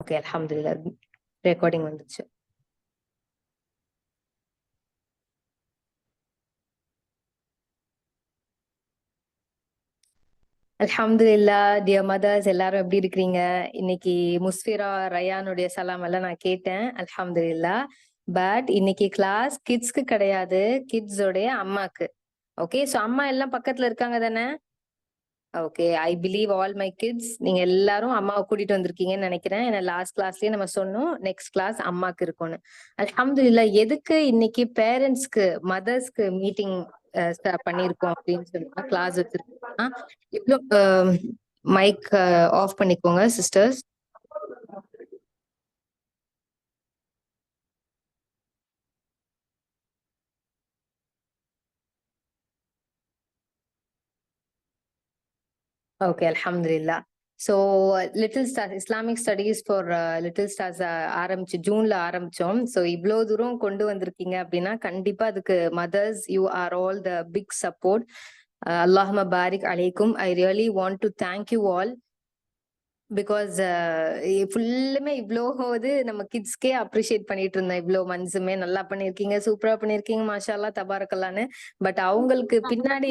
Okay, அல்ஹம்துலில்லாஹ் recording வந்துச்சு. அல்ஹம்துலில்லாஹ் டியர் மதர்ஸ், எல்லாரும் எப்படி இருக்கிறீங்க? இன்னைக்கு முஸ்ஃபிரா ரயானுடைய சலாம் எல்லாம் நான் கேட்டேன். அல்ஹம்துலில்லாஹ். பட் இன்னைக்கு கிளாஸ் கிட்ஸ்க்கு கிடையாது, கிட்ஸோடைய அம்மாக்கு. ஓகே, சோ அம்மா எல்லாம் பக்கத்துல இருக்காங்க தானே? Okay, I believe all my kids நீங்க எல்லாரும் அம்மாவை கூட்டிட்டு வந்திருக்கீங்கன்னு நினைக்கிறேன். ஏன்னா லாஸ்ட் கிளாஸ்லயே நம்ம சொன்னோம் நெக்ஸ்ட் கிளாஸ் அம்மாக்கு இருக்கும்னு. அல்ஹம்துலில்லாஹ். எதுக்கு இன்னைக்கு பேரண்ட்ஸ்க்கு மதர்ஸ்க்கு மீட்டிங் பண்ணிருக்கோம் அப்படின்னு சொல்லிட்டு கிளாஸ் வச்சிருக்கோம்னா, இவ்வளோ மைக் ஆஃப் பண்ணிக்கோங்க சிஸ்டர்ஸ். ஓகே, அல்ஹம்துலில்லாஹ். So little stars Islamic studies for little stars ஆரம்பிச்சு ஜூன்ல ஆரம்பிச்சோம். ஸோ இவ்வளோ தூரம் கொண்டு வந்திருக்கீங்க அப்படின்னா கண்டிப்பா அதுக்கு mothers you are all the big support. அல்லாஹும்ம பாரிக் அலைக்கும். I really want to thank you all. Because ஃபுல்லுமே இவ்வளோ நம்ம கிட்ஸ்க்கே அப்ரிஷியேட் பண்ணிட்டு இருந்தோம். இவ்வளோ மந்த்ஸுமே நல்லா பண்ணிருக்கீங்க, சூப்பரா பண்ணிருக்கீங்க, மாஷா அல்லாஹ் தபாரக்கல்லான்னு. பட் அவங்களுக்கு பின்னாடி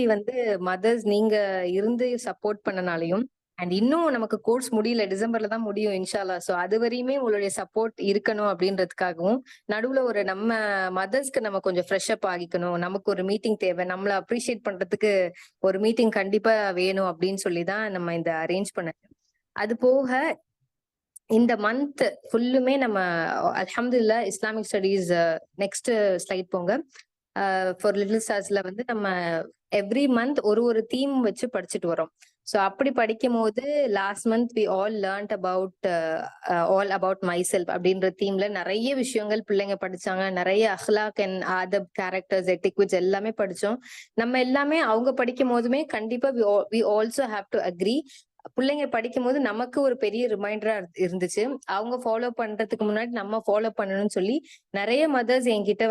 மதர்ஸ் நீங்க இருந்து சப்போர்ட் பண்ணனாலையும், அண்ட் இன்னும் நமக்கு கோர்ஸ் முடியல, டிசம்பர்ல தான் முடியும் இன்ஷா அல்லாஹ். ஸோ அது வரையுமே உங்களுடைய சப்போர்ட் இருக்கணும் அப்படின்றதுக்காகவும், நடுவுல ஒரு நம்ம மதர்ஸ்க்கு நம்ம கொஞ்சம் ஃப்ரெஷ் அப் ஆகிக்கணும், நமக்கு ஒரு மீட்டிங் தேவை, நம்மள அப்ரிஷியேட் பண்றதுக்கு ஒரு மீட்டிங் கண்டிப்பா வேணும் அப்படின்னு சொல்லி தான் நம்ம இந்த அரேஞ்ச் பண்ண. அது போக இந்த மந்த் ஃபுல்லுமே நம்ம அல்ஹம்துலில்லாஹ் இஸ்லாமிக் ஸ்டடீஸ் நெக்ஸ்ட் ஸ்லைட் போங்க. ஃபார் லிட்டில் ஸ்டார்ஸ்ல நம்ம எவ்ரி மந்த் ஒரு தீம் வச்சு படிச்சுட்டு வரோம். ஸோ அப்படி படிக்கும் போது last month we all learned about all about myself அப்படின்ற தீம்ல நிறைய விஷயங்கள் பிள்ளைங்க படிச்சாங்க. நிறைய அஹ்லாக் அண்ட் ஆதப், கேரக்டர்ஸ், எட்டிக்விட்ஸ் எல்லாமே படிச்சோம். நம்ம எல்லாமே அவங்க படிக்கும் போதுமே கண்டிப்பா we also have to agree. பிள்ளைங்க படிக்கும் போது நமக்கு ஒரு பெரிய ரிமைண்டரா இருந்துச்சு. அவங்க ஃபாலோ பண்றதுக்கு முன்னாடி நம்ம ஃபாலோ பண்ணணும்னு சொல்லி நிறைய மதர்ஸ் என்கிட்ட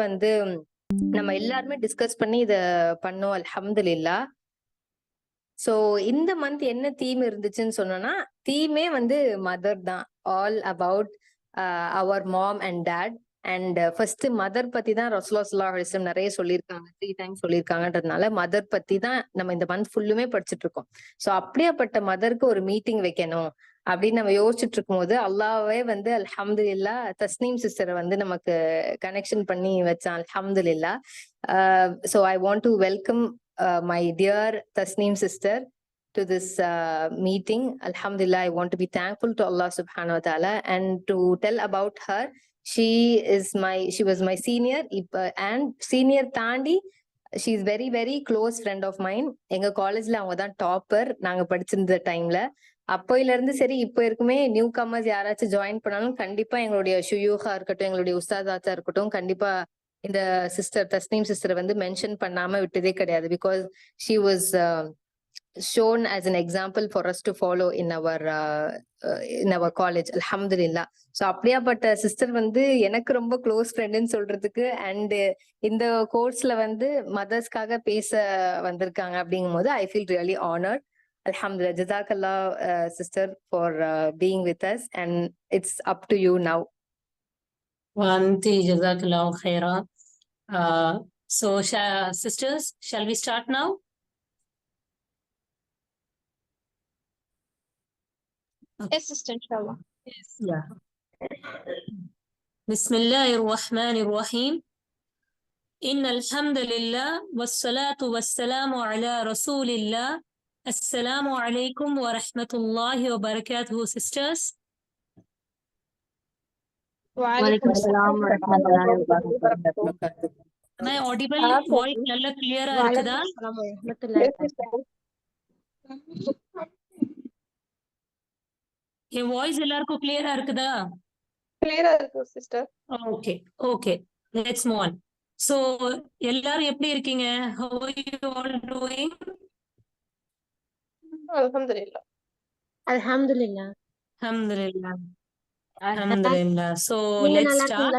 நம்ம எல்லாருமே டிஸ்கஸ் பண்ணி இத பண்ணோம். அல்ஹம்துலில்லாஹ். சோ இந்த மந்த் என்ன தீம் இருந்துச்சுன்னு சொன்னோம்னா, தீமே மதர் தான். All about our mom and dad. And first mother பத்தி தான் ரசூலுல்லாஹி ஸல்லல்லாஹு அலைஹி வஸல்லம் நிறைய சொல்லியிருக்காங்க, 3 டைம்ஸ் சொல்லியிருக்காங்கன்றதுனால மதர் பத்தி தான் நம்ம இந்த மந்த் ஃபுல்லுமே படிச்சுட்டு இருக்கோம். சோ அப்படியாப்பட்ட மதருக்கு ஒரு மீட்டிங் வைக்கணும் அப்படின்னு நம்ம யோசிச்சுட்டு இருக்கும் போது அல்லாஹ்வே அல்ஹம்துலில்லாஹ் தஸ்னீம் சிஸ்டரை நமக்கு கனெக்ஷன் பண்ணி வச்சான். அல்ஹம்துலில்லாஹ். So I want to welcome my dear Tasneem sister to this meeting. Alhamdulillah, I want to be thankful to Allah subhanahu wa ta'ala and to tell about her. She was my senior and senior தாண்டி she is very very close friend of mine. எங்க காலேஜ்ல அவங்க தான் topper நாங்க படிச்சிருந்த டைம்ல. அப்போயில இருந்து சரி இப்போ இருக்குமே நியூ கமர்ஸ் யாராச்சும் ஜாயின் பண்ணாலும் கண்டிப்பா எங்களுடைய ஷுயூஹா இருக்கட்டும், எங்களுடைய உஸ்தாதாச்சா இருக்கட்டும், கண்டிப்பா இந்த சிஸ்டர் தஸ்னீம் சிஸ்டர் மென்ஷன் பண்ணாம விட்டதே கிடையாது. Because she was shown as an example for us to follow in our college. Alhamdulillah. So அப்படியாப்பட்ட சிஸ்டர் எனக்கு ரொம்ப க்ளோஸ் ஃப்ரெண்டுன்னு சொல்றதுக்கு அண்ட் இந்த கோர்ஸ்ல மதர்ஸ்க்காக பேச வந்திருக்காங்க அப்படிங்கும் போது I feel really honoured. Alhamdulillah. Jazakallah, sister, for being with us, and it's up to you now. Wanti, Jazakallah khaira. So, sisters, shall we start now? Yes, sister, inshallah. Yes. Yeah. Bismillahir-Rahmanir-Rahim. Innal hamdalillah wassalatu wassalamu ala rasulillah. Assalamu alaikum wa rahmatullahi wa barakatuh, sisters. Wa alaikum assalam wa rahmatullahi wa barakatuh. Am I audible? Voice nalla clear ah irukudha? N voice எல்லாருக்கும் கிளியரா இருக்குதா? கிளியரா இருக்கு sister. Okay okay, let's move on. So எல்லாரும் எப்படி இருக்கீங்க? How are you all doing? அல்ஹம்துலில்லாஹ். அல்ஹம்துலில்லாஹ். Alhamdulillah. Alhamdulillah. So let's start.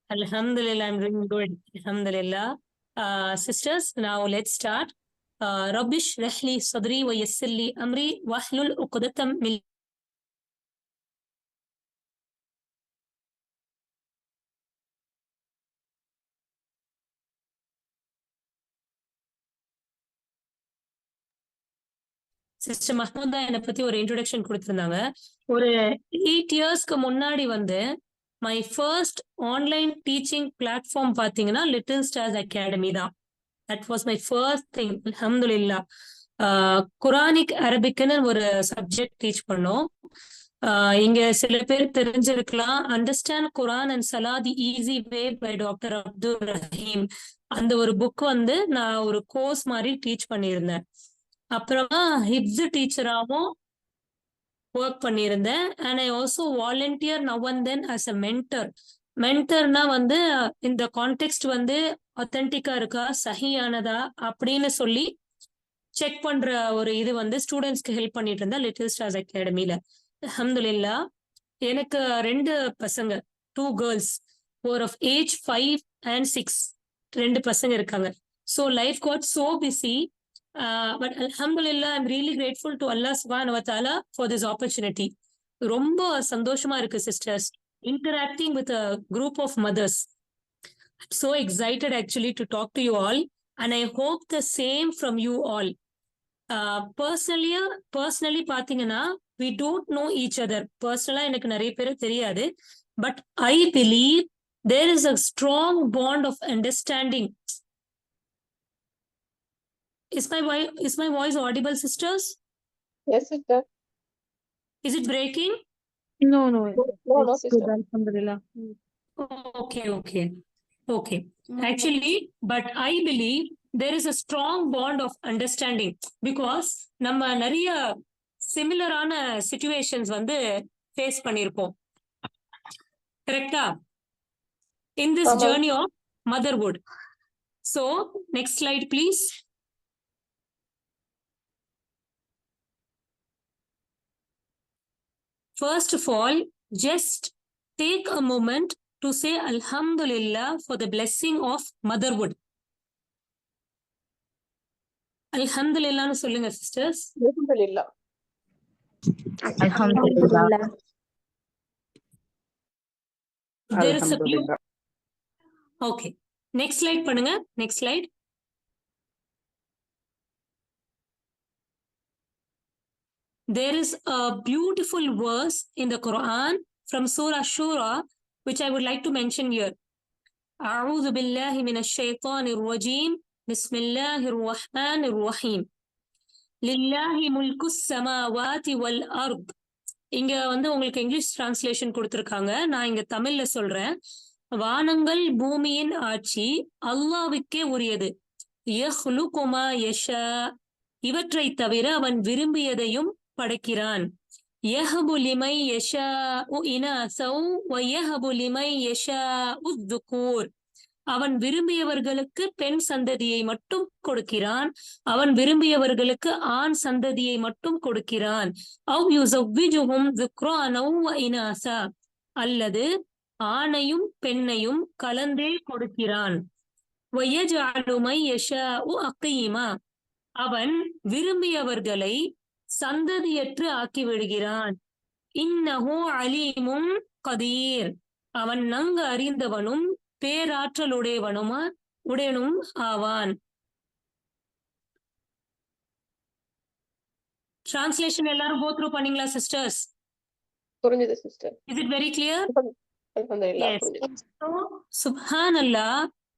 Alhamdulillah, I'm doing good. Alhamdulillah. Sisters, now let's start. Rabbish rah li sadri wa yassir li amri wahlul uqdatam min sister Mahmooda என்னை பத்தி ஒரு introduction கொடுத்திருந்தாங்க. ஒரு 8 இயர்ஸ்க்கு முன்னாடி வந்து my first online teaching platform பாத்தீங்கன்னா little stars academy தான். That was my first thing. அல்ஹம்துலில்லாஹ். குரானிக் அரபிக்னு ஒரு சப்ஜெக்ட் டீச் பண்ணோம். இங்க சில பேர் தெரிஞ்சிருக்கலாம், understand Quran and Salah the easy way by doctor Abdul Raheem. அந்த ஒரு புக் வந்து நான் ஒரு கோர்ஸ் மாதிரி டீச் பண்ணியிருந்தேன். அப்புறமா ஹிப்ஸ் டீச்சராகவும் ஒர்க் பண்ணியிருந்தேன். And I also volunteer now and then as a mentor. மென்டர்னா வந்து இந்த கான்டெக்ட் வந்து ஆத்தென்டிக்கா இருக்கா, சஹியானதா அப்படின்னு சொல்லி செக் பண்ற ஒரு இது வந்து ஸ்டூடெண்ட்ஸ்க்கு ஹெல்ப் பண்ணிட்டு இருந்தேன் லிட்டில் ஸ்டார்ஸ் அகாடமில. அல்ஹம்துலில்லாஹ். எனக்கு 2 பசங்க, 2 கேர்ள்ஸ், ஒரு ஆஃப் ஏஜ் 5 and 6, 2 பசங்க இருக்காங்க. So life got so busy. But அல்ஹம்துலில்லாஹ், I'm really grateful to Allah சுப்ஹானஹு வ தஆலா ஃபார் திஸ் ஆப்பர்ச்சுனிட்டி. ரொம்ப சந்தோஷமா இருக்கு sisters, interacting with a group of mothers. I'm so excited actually to talk to you all, and I hope the same from you all. Personally பாத்தீங்கன்னா we don't know each other. Personally எனக்கு நிறைய பேர் தெரியாது. But I believe there is a strong bond of understanding. Is my voice audible, sisters? Yes, sister. Is it breaking? No, No, it's sister. good, alhamdulillah. Okay. Actually, but I believe there is a strong bond of understanding because நம்ம நிறைய சிமிலரான situations வந்து face பண்ணியிருப்போம். கரெக்டா? In this journey of motherhood. So, next slide, please. First of all, just take a moment to say Alhamdulillah for the blessing of motherhood. Alhamdulillah nu சொல்லுங்க sisters. Alhamdulillah. Alhamdulillah. There is a few. Okay. Next slide பண்ணுங்க. Next slide. There is a beautiful verse in the Quran from Surah Shura, which I would like to mention here. أعوذ بالله من الشيطان الرجيم. بسم الله الرحمن الرحيم. لله ملك السماوات والأرض. இங்க வந்து உங்களுக்கு English translation கொடுத்திருக்காங்க. நான் இங்க தமிழ்ல சொல்றேன். வானங்கள் பூமியின் ஆட்சி அல்லாஹ்வுக்கே உரியது. யஹ்லுகு மா யஷா. இவற்றை தவிர அவன் விரும்பியதையும் படைக்கிறான். யஹபு லிமை யஷாஉ இனாஸௌ வ யஹபு லிமை யஷாஉ ذுகூர். அவன் விரும்பியவர்களுக்கு பெண் சந்ததியை மட்டும் கொடுக்கிறான், அவன் விரும்பியவர்களுக்கு ஆண் சந்ததியை மட்டும் கொடுக்கிறான். அவ் யுஸவ்விஜுஹும் ذுக்ரானௌ வ இனாஸா. அல்லது ஆணையும் பெண்ணையும் கலந்தே கொடுக்கிறான். வ யஜ்அலு மை யஷாஉ அகீமா. அவன் விரும்பியவர்களை சந்ததியற்று ஆக்கிவிடுகிறான். இன்னஹு அலீமும் கதீர். அவன் நன்கு அறிந்தவனும் பேராற்றலுடையவனும் ஆவான். Translation எல்லாரும் go through பண்ணீங்களா sisters? புரிஞ்சது sister. Is it very clear? Alhamdulillah. Yes. So, Subhanallah,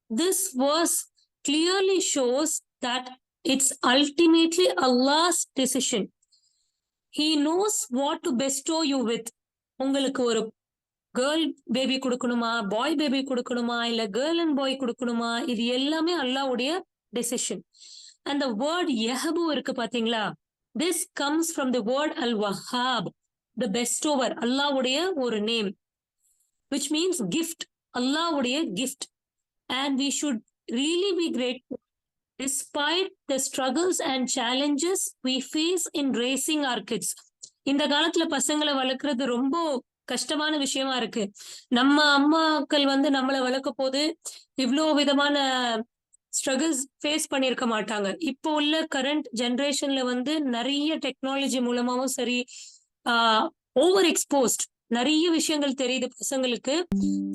this verse clearly shows that it's ultimately Allah's decision. He knows what to bestow you with. உங்களுக்கு ஒரு கேர்ள் பேபி கொடுக்கணுமா, boy baby கொடுக்கணுமா, இல்ல girl and பாய் கொடுக்கணுமா, இது எல்லாமே அல்லாஹ்வுடைய decision. And the word யஹபு இருக்கு பாத்தீங்களா, this comes from the word al-wahhab, the bestower, அல்லாஹ்வுடைய ஒரு நேம், which means gift, அல்லாஹ்வுடைய gift. And we should really be grateful despite the struggles and challenges we face in raising our kids. இந்த காலத்துல பசங்களை வளர்க்கறது ரொம்ப கஷ்டமான விஷயமா இருக்கு. நம்ம அம்மாக்கள் வந்து நம்மளை வளர்க்க போது இவ்வளோ விதமான ஸ்ட்ரகிள்ஸ் ஃபேஸ் பண்ணியிருக்க மாட்டாங்க. இப்போ உள்ள கரண்ட் ஜென்ரேஷன்ல வந்து நிறைய டெக்னாலஜி மூலமாவும் சரி, ஓவர் எக்ஸ்போஸ்ட் நிறைய விஷயங்கள் தெரியுது பசங்களுக்கு.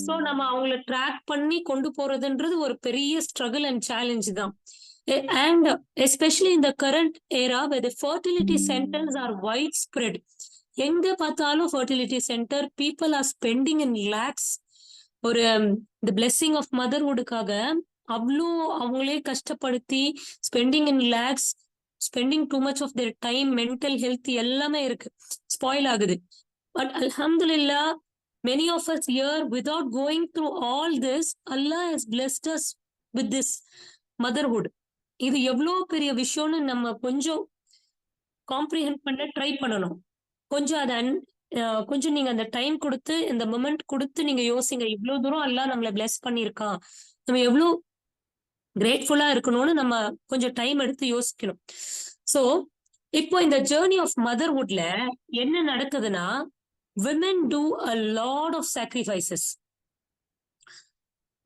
ஸோ நம்ம அவங்கள ட்ராக் பண்ணி கொண்டு போறதுன்றது ஒரு பெரிய ஸ்ட்ரகிள் அண்ட் சேலஞ்ச் தான். And especially in the current era where the fertility centers are widespread. எங்க பார்த்தாலும் fertility center, people are spending in lakhs. ஒரு the blessing of motherhoodக்காக அவ்வளோ அவங்களே கஷ்டப்படுத்தி spending in lakhs, spending too much of their time, mental health எல்லாமே இருக்கு, spoil ஆகுது. But alhamdulillah, many of us here, without going through all this, Allah has blessed us with this motherhood. இது எவ்வளவு பெரிய விஷயம்னு நம்ம கொஞ்சம் காம்ப்ரிஹெண்ட் பண்ண ட்ரை பண்ணணும். கொஞ்சம் அதை கொஞ்சம் நீங்க அந்த டைம் கொடுத்து, இந்த மொமெண்ட் கொடுத்து நீங்க யோசிங்க, இவ்வளவு தூரம் அல்லாஹ் நம்மளை பிளெஸ் பண்ணியிருக்கான், நம்ம எவ்வளவு கிரேட்ஃபுல்லா இருக்கணும்னு நம்ம கொஞ்சம் டைம் எடுத்து யோசிக்கணும். சோ இப்போ இந்த ஜேர்னி ஆஃப் மதர்ஹுட்ல என்ன நடக்குதுன்னா, women do a lot of sacrifices.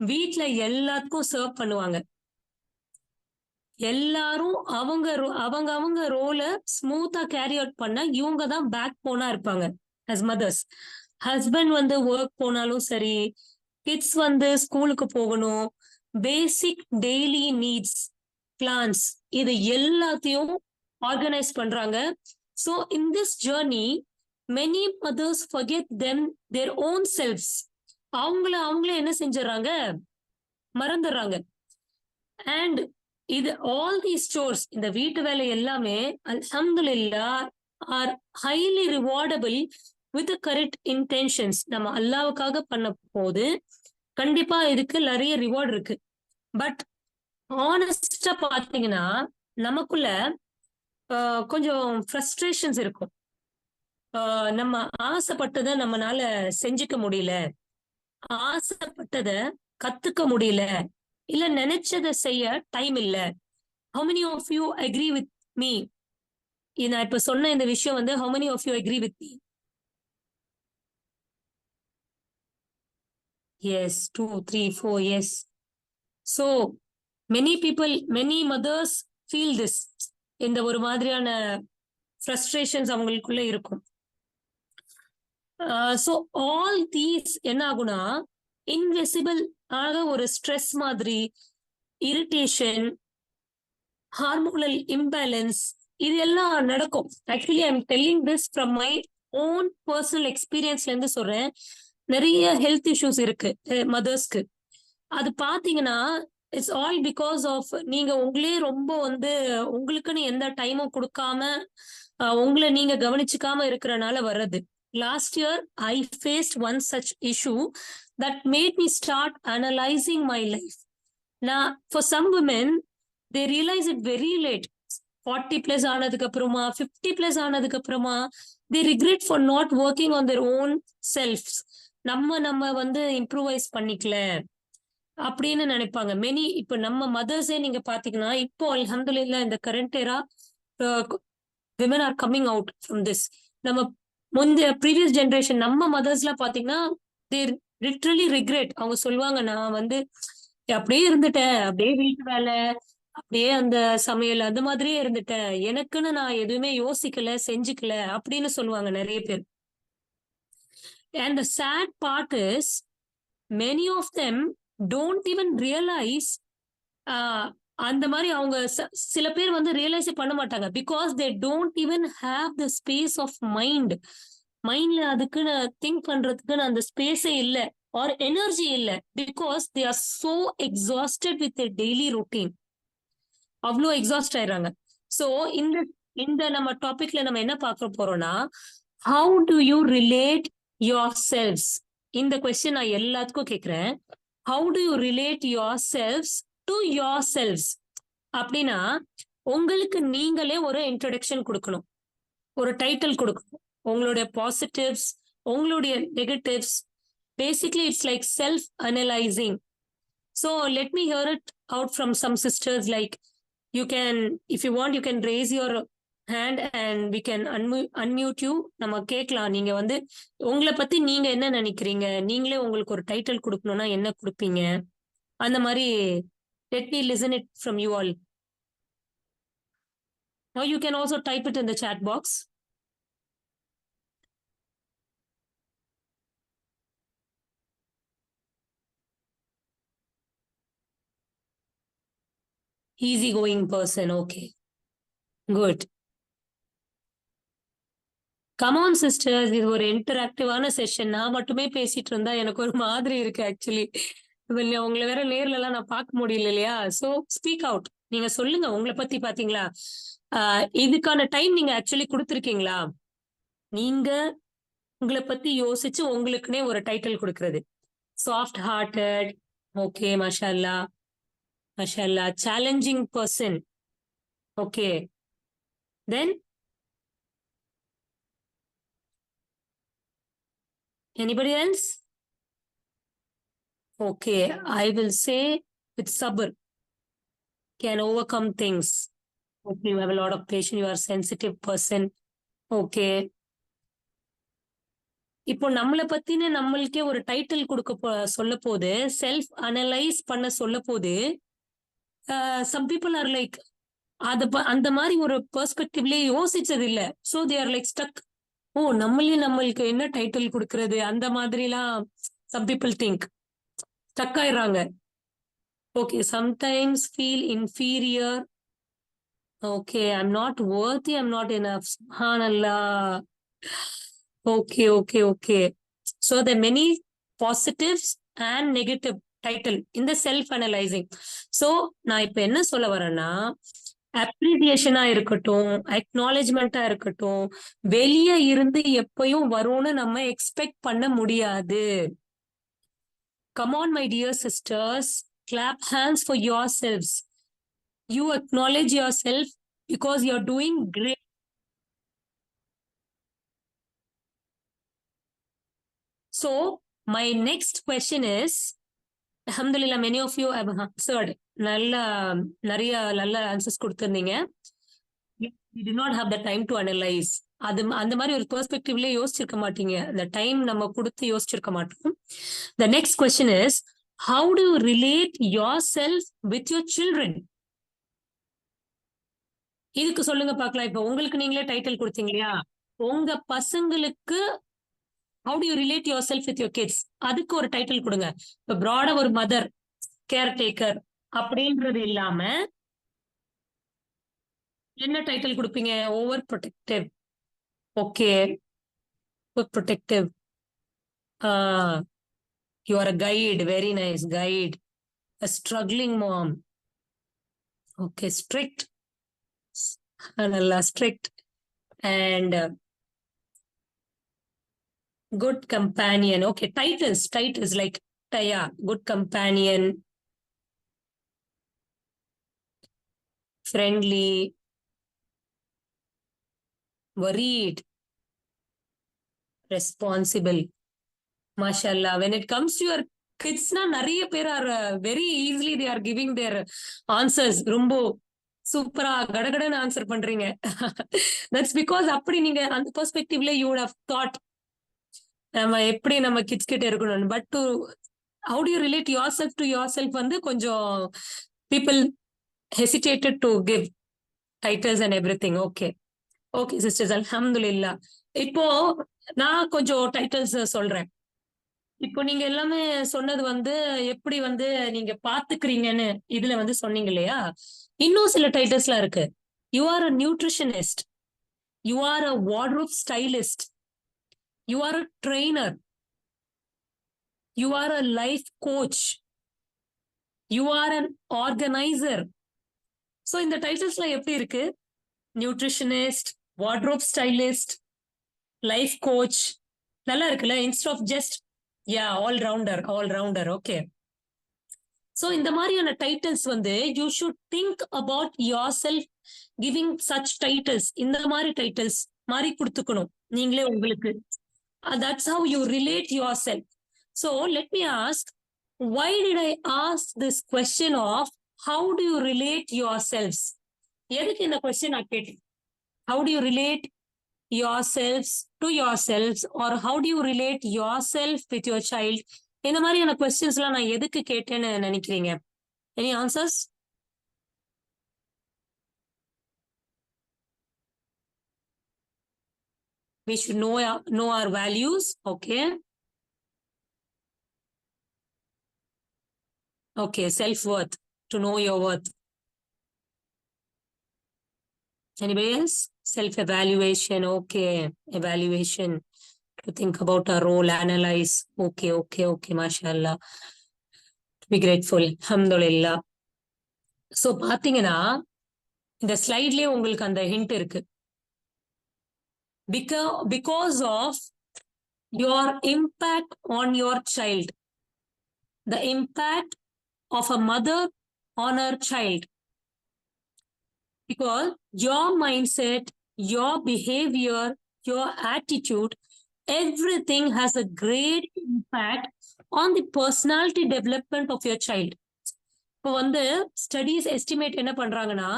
வீட்ல எல்லாத்துக்கும் சர்வ் பண்ணுவாங்க. எல்லாரும் அவங்க ரோல ஸ்மூத்தா கேரி அவுட் பண்ண இவங்க தான் பேக் போனா இருப்பாங்க as mothers. ஹஸ்பண்ட் வந்து ஒர்க் போனாலும் சரி, கிட்ஸ் வந்து ஸ்கூலுக்கு போகணும், பேசிக் டெய்லி நீட்ஸ், பிளான்ஸ், இது எல்லாத்தையும் ஆர்கனைஸ் பண்றாங்க. So in this journey many mothers forget their own selves. அவங்களே என்ன செஞ்சிடறாங்க, மறந்துடுறாங்க. அண்ட் இது all these chores, இந்த வீட்டு வேலை எல்லாமே அல்ஹம்துலில்லாஹ் are highly rewardable with the correct intentions. நம்ம அல்லாஹ்வுக்காக பண்ண போது கண்டிப்பா இதுக்கு நிறைய ரிவார்ட் இருக்கு. பட் ஆனஸ்டா பாத்தீங்கன்னா நமக்குள்ள கொஞ்சம் ஃப்ரஸ்ட்ரேஷன்ஸ் இருக்கும். நம்ம ஆசைப்பட்டதை நம்மனால செஞ்சுக்க முடியல, ஆசைப்பட்டதை கத்துக்க முடியல, இல்ல நினைச்சதை செய்ய டைம் இல்ல. how many of you agree with me? நான் இப்ப சொன்ன இந்த விஷயம் வந்து how many of you agree with me? yes, 2 3 4 yes. so many people, many mothers feel this. இந்த ஒரு மாதிரியான frustrations அவங்களுக்குள்ள இருக்கும். so all these என்ன ஆகுனா இன்விசிபிள் ஆக ஒரு ஸ்ட்ரெஸ் மாதிரி, இரிட்டேஷன், ஹார்மோனல் இம்பேலன்ஸ், இது எல்லாம் நடக்கும். Actually I am telling this from my own personal எக்ஸ்பீரியன்ஸ்ல இருந்து சொல்றேன். நிறைய ஹெல்த் இஷ்யூஸ் இருக்கு மதர்ஸ்க்கு. அது பாத்தீங்கன்னா இட்ஸ் ஆல் பிகாஸ் ஆஃப் நீங்க உங்களே ரொம்ப வந்து உங்களுக்குன்னு எந்த டைமும் கொடுக்காம உங்களை நீங்க கவனிச்சுக்காம இருக்கிறனால வர்றது. Last year I faced one such issue that made me start analyzing my life. Now, for some women, they realize it very late. 40 plus ஆனதுக்கு அப்புறமா, 50 plus ஆனதுக்கு அப்புறமா, they regret for not working on their own selves. நம்ம வந்து improvise பண்ணிக்கல அப்படின்னு நினைப்பாங்க. Many இப்ப நம்ம மதர்ஸே நீங்க பாத்தீங்கன்னா இப்போ அல்ஹம்துலில்லாஹ் இந்த current era women are coming out from this. நம்ம முந்தைய ப்ரீவியஸ் ஜெனரேஷன் நம்ம மதர்ஸ்லாம் பாத்தீங்கன்னா they லிட்ரலி ரிக்ரெட். அவங்க சொல்லுவாங்க, நான் வந்து அப்படியே இருந்துட்டேன், அப்படியே வீட்டு வேலை, அப்படியே அந்த சமையல் அந்த மாதிரியே இருந்துட்டேன், எனக்குன்னு நான் எதுவுமே யோசிக்கல செஞ்சுக்கல அப்படின்னு சொல்லுவாங்க நிறைய பேர். and the sad part is many of them don't even realize அந்த மாதிரி அவங்க சில பேர் வந்து ரியலைஸே பண்ண மாட்டாங்க. Because they don't even have the space of mind. மைண்ட்ல அதுக்குன்னு திங்க் பண்றதுக்குன்னு அந்த ஸ்பேஸே இல்ல, ஆர் எனர்ஜி இல்ல. Because they are so exhausted with daily routine. அவ்வளோ எக்ஸாஸ்ட் ஆயிடுறாங்க. ஸோ இந்த நம்ம டாபிக்ல நம்ம என்ன பார்க்க போறோம்னா, how to you relate your selves? இந்த கொஸ்டின் நான் எல்லாத்துக்கும் கேட்கிறேன். How to you relate your selves to your selves? அப்படின்னா உங்களுக்கு நீங்களே ஒரு இன்ட்ரோடக்ஷன் கொடுக்கணும், ஒரு டைட்டில் கொடுக்கணும். உங்களுடைய பாசிட்டிவ்ஸ், உங்களுடைய negatives. Basically it's like self analysing. So let me hear it out from some sisters. Like you can, if you want, you can raise your hand and we can unmute you. நம்ம கேட்கலாம், நீங்க வந்து உங்களை பத்தி நீங்க என்ன நினைக்கிறீங்க, நீங்களே உங்களுக்கு ஒரு டைட்டில் கொடுக்கணும்னா என்ன கொடுப்பீங்க, அந்த மாதிரி. let me listen it from you all. Now you can also type it in the chat box. Easy going person. Okay, good. Come on sisters, இது ஒரு இன்டராக்டிவான செஷன். நான் மட்டுமே பேசிட்டு இருந்தா எனக்கு ஒரு மாதிரி இருக்கு ஆக்சுவலி. உங்களை வேற நேர்ல எல்லாம் நான் பார்க்க முடியல இல்லையா? So speak out. நீங்க சொல்லுங்க உங்களை பத்தி. பாத்தீங்களா, இதுக்கான டைம் நீங்க ஆக்சுவலி கொடுத்துருக்கீங்களா? நீங்க உங்களை பத்தி யோசிச்சு உங்களுக்குன்னே ஒரு டைட்டில் கொடுக்கறது. சாஃப்ட் ஹார்ட்டட், ஓகே, மஷால்லா மஷால்லா. Challenging person, okay. Then anybody else? Okay, I will say with sabr, can overcome things. Okay, you have a lot of patience, you are a sensitive person. Okay. இப்போ நம்மளை பத்தின நம்மளுக்கே ஒரு title கொடுக்க சொல்ல போது, செல்ஃப் அனலைஸ் பண்ண சொல்ல போது, சம் பீப்புள் ஆர் லைக் அந்த மாதிரி ஒரு பெர்ஸ்பெக்டிவ்லயே யோசிச்சது இல்ல. So they are like stuck. Oh, நம்மளுக்கு என்ன டைட்டில் கொடுக்கறது, அந்த மாதிரிலாம் சம் பீப்புள் திங்க். ஸ்டக் ஆயிடுறாங்க. Okay, sometimes feel inferior. Okay, I'm not worthy, I'm not enough. சுப்ஹானல்லாஹ். Okay okay okay. So the many positives and negative title இந்த self analysing. ஸோ நான் இப்ப என்ன சொல்ல வரேன்னா, அப்ரிசியேஷனா இருக்கட்டும், அக்னாலேஜ்மெண்டா இருக்கட்டும், வெளியே இருந்து எப்பயும் வரும்னு நம்ம எக்ஸ்பெக்ட் பண்ண முடியாது. Come on, my dear sisters, clap hands for yourselves. You acknowledge yourself because you're doing great. So, my next question is, alhamdulillah, many of you have answered. நிறைய நல்ல answers கொடுத்திருந்தீங்க. We did not have the time to analyze. அந்த மாதிரி ஒரு பெர்ஸ்பெக்டிவ்ல யோசிச்சிருக்க மாட்டீங்க. the time நம்ம கொடுத்து யோசிச்சிருக்க மாட்டோம். The next question is, how do you relate yourself with your children? இதுக்கு சொல்லுங்க பார்க்கலாம். இப்ப உங்களுக்கு நீங்களே டைட்டில் கொடுத்தீங்க இல்லையா, உங்க பசங்களுக்கு how do you relate yourself with your kids? அதுக்கு ஒரு டைட்டில் கொடுங்க. இப்ப ப்ராடா ஒரு மதர், கேர் டேக்கர் அப்படின்றது இல்லாம என்ன டைட்டில் கொடுப்பீங்க? Over protective. Okay, over protective. You are a guide, very nice, guide. A struggling mom. Okay, strict. Strict. And good companion. Okay, titles like Taya, good companion, friendly, worried, responsible. Mashallah. When it comes to your kids, na நிறைய பேர் are very easily they are giving their answers. ரொம்ப சூப்பரா கடகடன்னு answer பண்றீங்க. That's because அப்படி நீங்க அந்த பெர்ஸ்பெக்டிவ்ல you would have thought நம்ம எப்படி நம்ம கிட்ஸ் கிட்ட இருக்கணும். But to how do you relate yourself to yourself வந்து கொஞ்சம் people hesitated to give titles and everything. Okay, okay sisters, alhamdulillah. இப்போ நான் கொஞ்சம் டைட்டில்ஸ் சொல்றேன். இப்போ நீங்க எல்லாமே சொன்னது வந்து எப்படி வந்து நீங்க பாத்துக்கிறீங்கன்னு இதுல வந்து சொன்னீங்க இல்லையா, இன்னும் சில டைட்டில்ஸ்லாம் இருக்கு. You are a nutritionist, you are a wardrobe stylist, you are a trainer, you are a life coach, you are an organiser. So இந்த டைட்டில்ஸ்லாம் எப்படி இருக்கு? Nutritionist, wardrobe stylist, life coach, நல்லா இருக்குல்ல? Instead of just all rounder. Okay, so இந்த மாதிரியான titles வந்து you should think about yourself giving such titles. இந்த மாதிரி டைட்டில்ஸ் மாதிரி கொடுத்துக்கணும் நீங்களே உங்களுக்கு. That's how you relate your self. So let me ask, why did I ask this question of how do you relate yourselves? எதுக்கு இந்த question நான் கேட்டேன்? How do you relate yourselves to yourselves, or how do you relate yourself with your child? இந்த மாதிரியான கொஸ்டின்ஸ்லாம் நான் எதுக்கு கேட்டேன்னு நினைக்கிறீங்க? Any answers? We should know our values. Okay. Okay, self-worth, to know your worth. Anybody else? Self-evaluation. Okay. Evaluation. To think about our role, analyze. Okay. Mashallah. To be grateful. Alhamdulillah. So, பாத்தீங்கன்னா இந்த ஸ்லைட்லயே உங்களுக்கு அந்த hint இருக்கு. Because of your impact on your child, the impact of a mother on her child, because your mindset, your behavior, your attitude, everything has a great impact on the personality development of your child. இப்போ வந்து studies estimate என்ன பண்றாங்கன்னா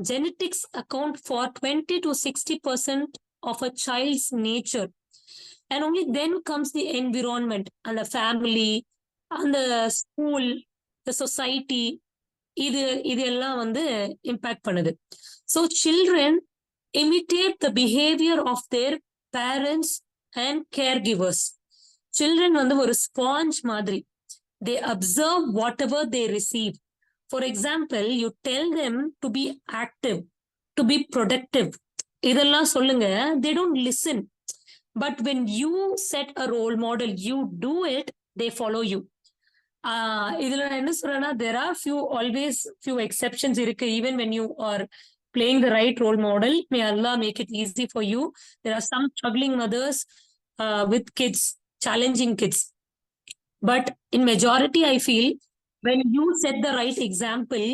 genetics account for 20 to 60% of a child's nature, and only then comes the environment and the family and the school, the society. இது எல்லாம் வந்து impact பண்ணுது. So children imitate the behavior of their parents and caregivers. Children வந்து ஒரு sponge மாதிரி. They observe whatever they receive. For example, you tell them to be active, to be productive. இதெல்லாம் சொல்லுங்க, they don't listen. But when you set a role model, you do it, they follow you. இதுல நான் என்ன சொல்றேன்னா, there are few exceptions இருக்கு. Even when you are playing the right role model, may Allah make it easy for you. There are some struggling mothers with kids, challenging kids. But in majority, I feel when you set the right example,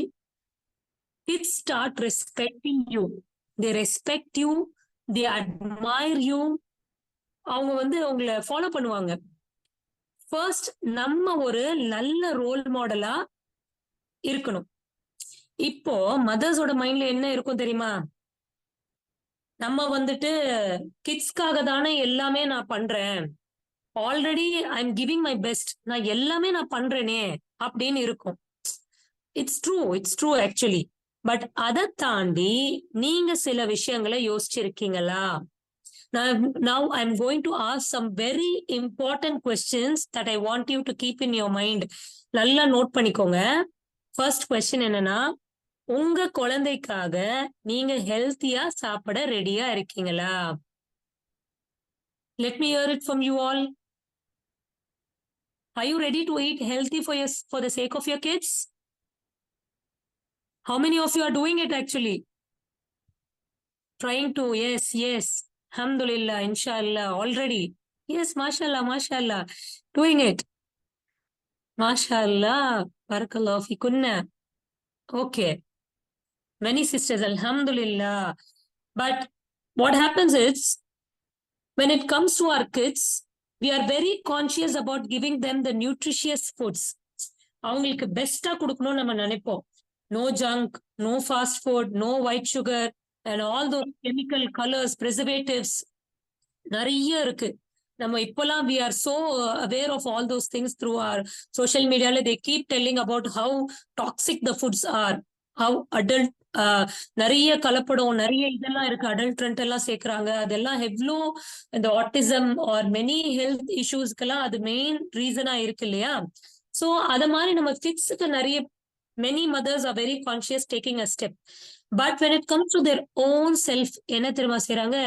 kids start respecting you. They respect you, they admire you. அவங்க வந்து உங்களை follow பண்ணுவாங்க. First நம்ம ஒரு நல்ல role மாடலா இருக்கணும். இப்போ மதர்ஸோட மைண்ட்ல என்ன இருக்கும் தெரியுமா? நம்ம வந்துட்டு கிட்ஸ்க்காக தானே எல்லாமே நான் பண்றேன், already I am giving my best, நான் எல்லாமே நான் பண்றேனே அப்படின்னு இருக்கும். It's true actually. பட் அதை தாண்டி நீங்க சில விஷயங்களை யோசிச்சிருக்கீங்களா? Now I'm going to ask some very important questions that I want you to keep in your mind. நல்லா நோட் பண்ணிக்கோங்க. ஃபர்ஸ்ட் கொஸ்டின் என்னன்னா, உங்க குழந்தைக்காக நீங்க ஹெல்த்தியா சாப்பிட ரெடியா இருக்கீங்களா? Let me hear it from you all. Are you ready to eat healthy for the sake of your kids? How many of you are doing it actually? Trying to, yes. Alhamdulillah, inshallah, already. Yes, mashallah. Doing it. Mashallah, barakallah fikunna. Okay. Many sisters, alhamdulillah. But what happens is, when it comes to our kids, we are very conscious about giving them the nutritious foods. அவங்களுக்கு பெஸ்டா கொடுக்கணும்னு நம்ம நினைப்போம். No junk, no fast food, no white sugar, and all those chemical colors, preservatives நிறைய இருக்கு. நம்ம இப்பெல்லாம் we are so aware of all those things through our social media. They keep telling about how toxic the foods are, how adult நிறைய கலப்படம், நிறைய இதெல்லாம் இருக்கு, adulterant எல்லாம் சேர்க்கிறாங்க. அதெல்லாம் எவ்வளோ இந்த ஆட்டிசம் ஆர் மெனி ஹெல்த் இஷ்யூஸ்க்கெல்லாம் அது மெயின் ரீசனா இருக்கு இல்லையா? ஸோ அத மாதிரி நம்ம கிட்ஸுக்கு நிறைய many mothers are very conscious taking a step. But when it comes to their own self, என்ன தெரியுமா செய்றாங்க?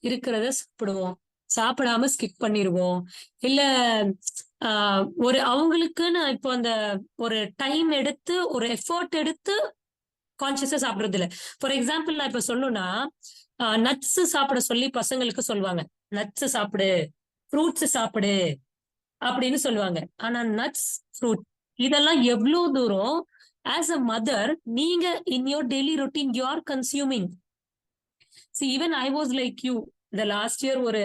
இருக்கிறத சாப்பிடுவோம், சாப்பிடாம ஸ்கிப் பண்ணிடுவோம். இல்ல ஒரு அவங்களுக்குன்னு இப்போ அந்த ஒரு டைம் எடுத்து ஒரு எஃபர்ட் எடுத்து கான்சியஸா சாப்பிடுறது இல்ல. ஃபார் எக்ஸாம்பிள் நான் இப்ப சொல்லணும்னா, நட்ஸ் சாப்பிட சொல்லி பசங்களுக்கு சொல்லுவாங்க, நட்ஸ் சாப்பிடு, ஃப்ரூட்ஸ் சாப்பிடு அப்படின்னு சொல்லுவாங்க. ஆனா நட்ஸ், ஃப்ரூட் இதெல்லாம் எவ்வளவு தூரம் as a mother நீங்க in your daily routine you are consuming. See, even I was like you the last year, ஒரு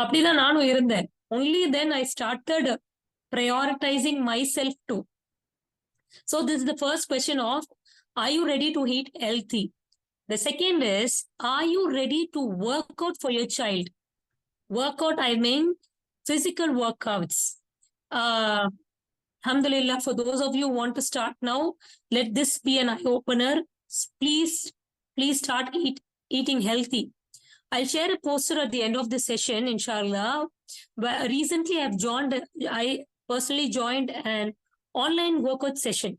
அப்படிதான் நானும் இருந்தேன். Only then I started prioritizing myself too. So this is the first question of, are you ready to eat healthy? The second is, are you ready to work out for your child? Workout, I mean physical workouts. Alhamdulillah, for those of you who want to start now, let this be an eye-opener. Please start eating healthy. I'll share a poster at the end of this session, inshallah. Recently, I personally joined an online workout session.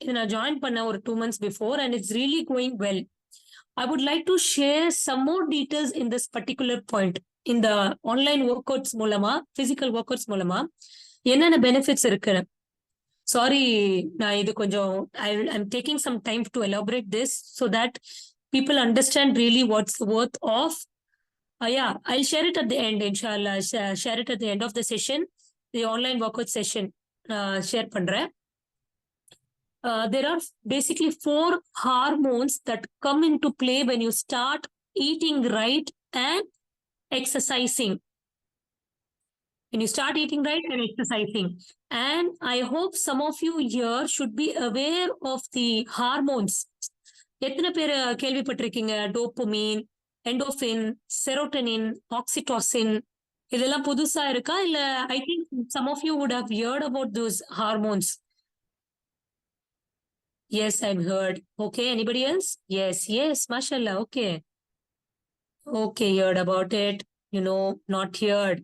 I joined 2 months before, and it's really going well. I would like to share some more details in this particular point. In the online workouts மூலமா, physical workouts மூலமா என்னென்ன benefits இருக்கு. Sorry, நான் இது கொஞ்சம் I'm taking some time to elaborate this so that people understand really what's the worth of. Yeah, I'll share it at the end, inshallah. Share it at the end of the session, the online workout session. Share பண்றேன். There are basically 4 hormones that come into play when you start eating right and exercising. When you start eating right and exercising. And I hope some of you here should be aware of the hormones. எத்தனை பேர் கேள்விப்பட்டிருக்கீங்க? Dopamine, எண்டோஃபின், செரோட்டனின், oxytocin, இதெல்லாம் புதுசா இருக்கா? இல்ல I think some of you would have heard about those hormones. Yes, I've heard. Okay, anybody else? Yes, mashallah. Okay, heard about it. You know, not heard.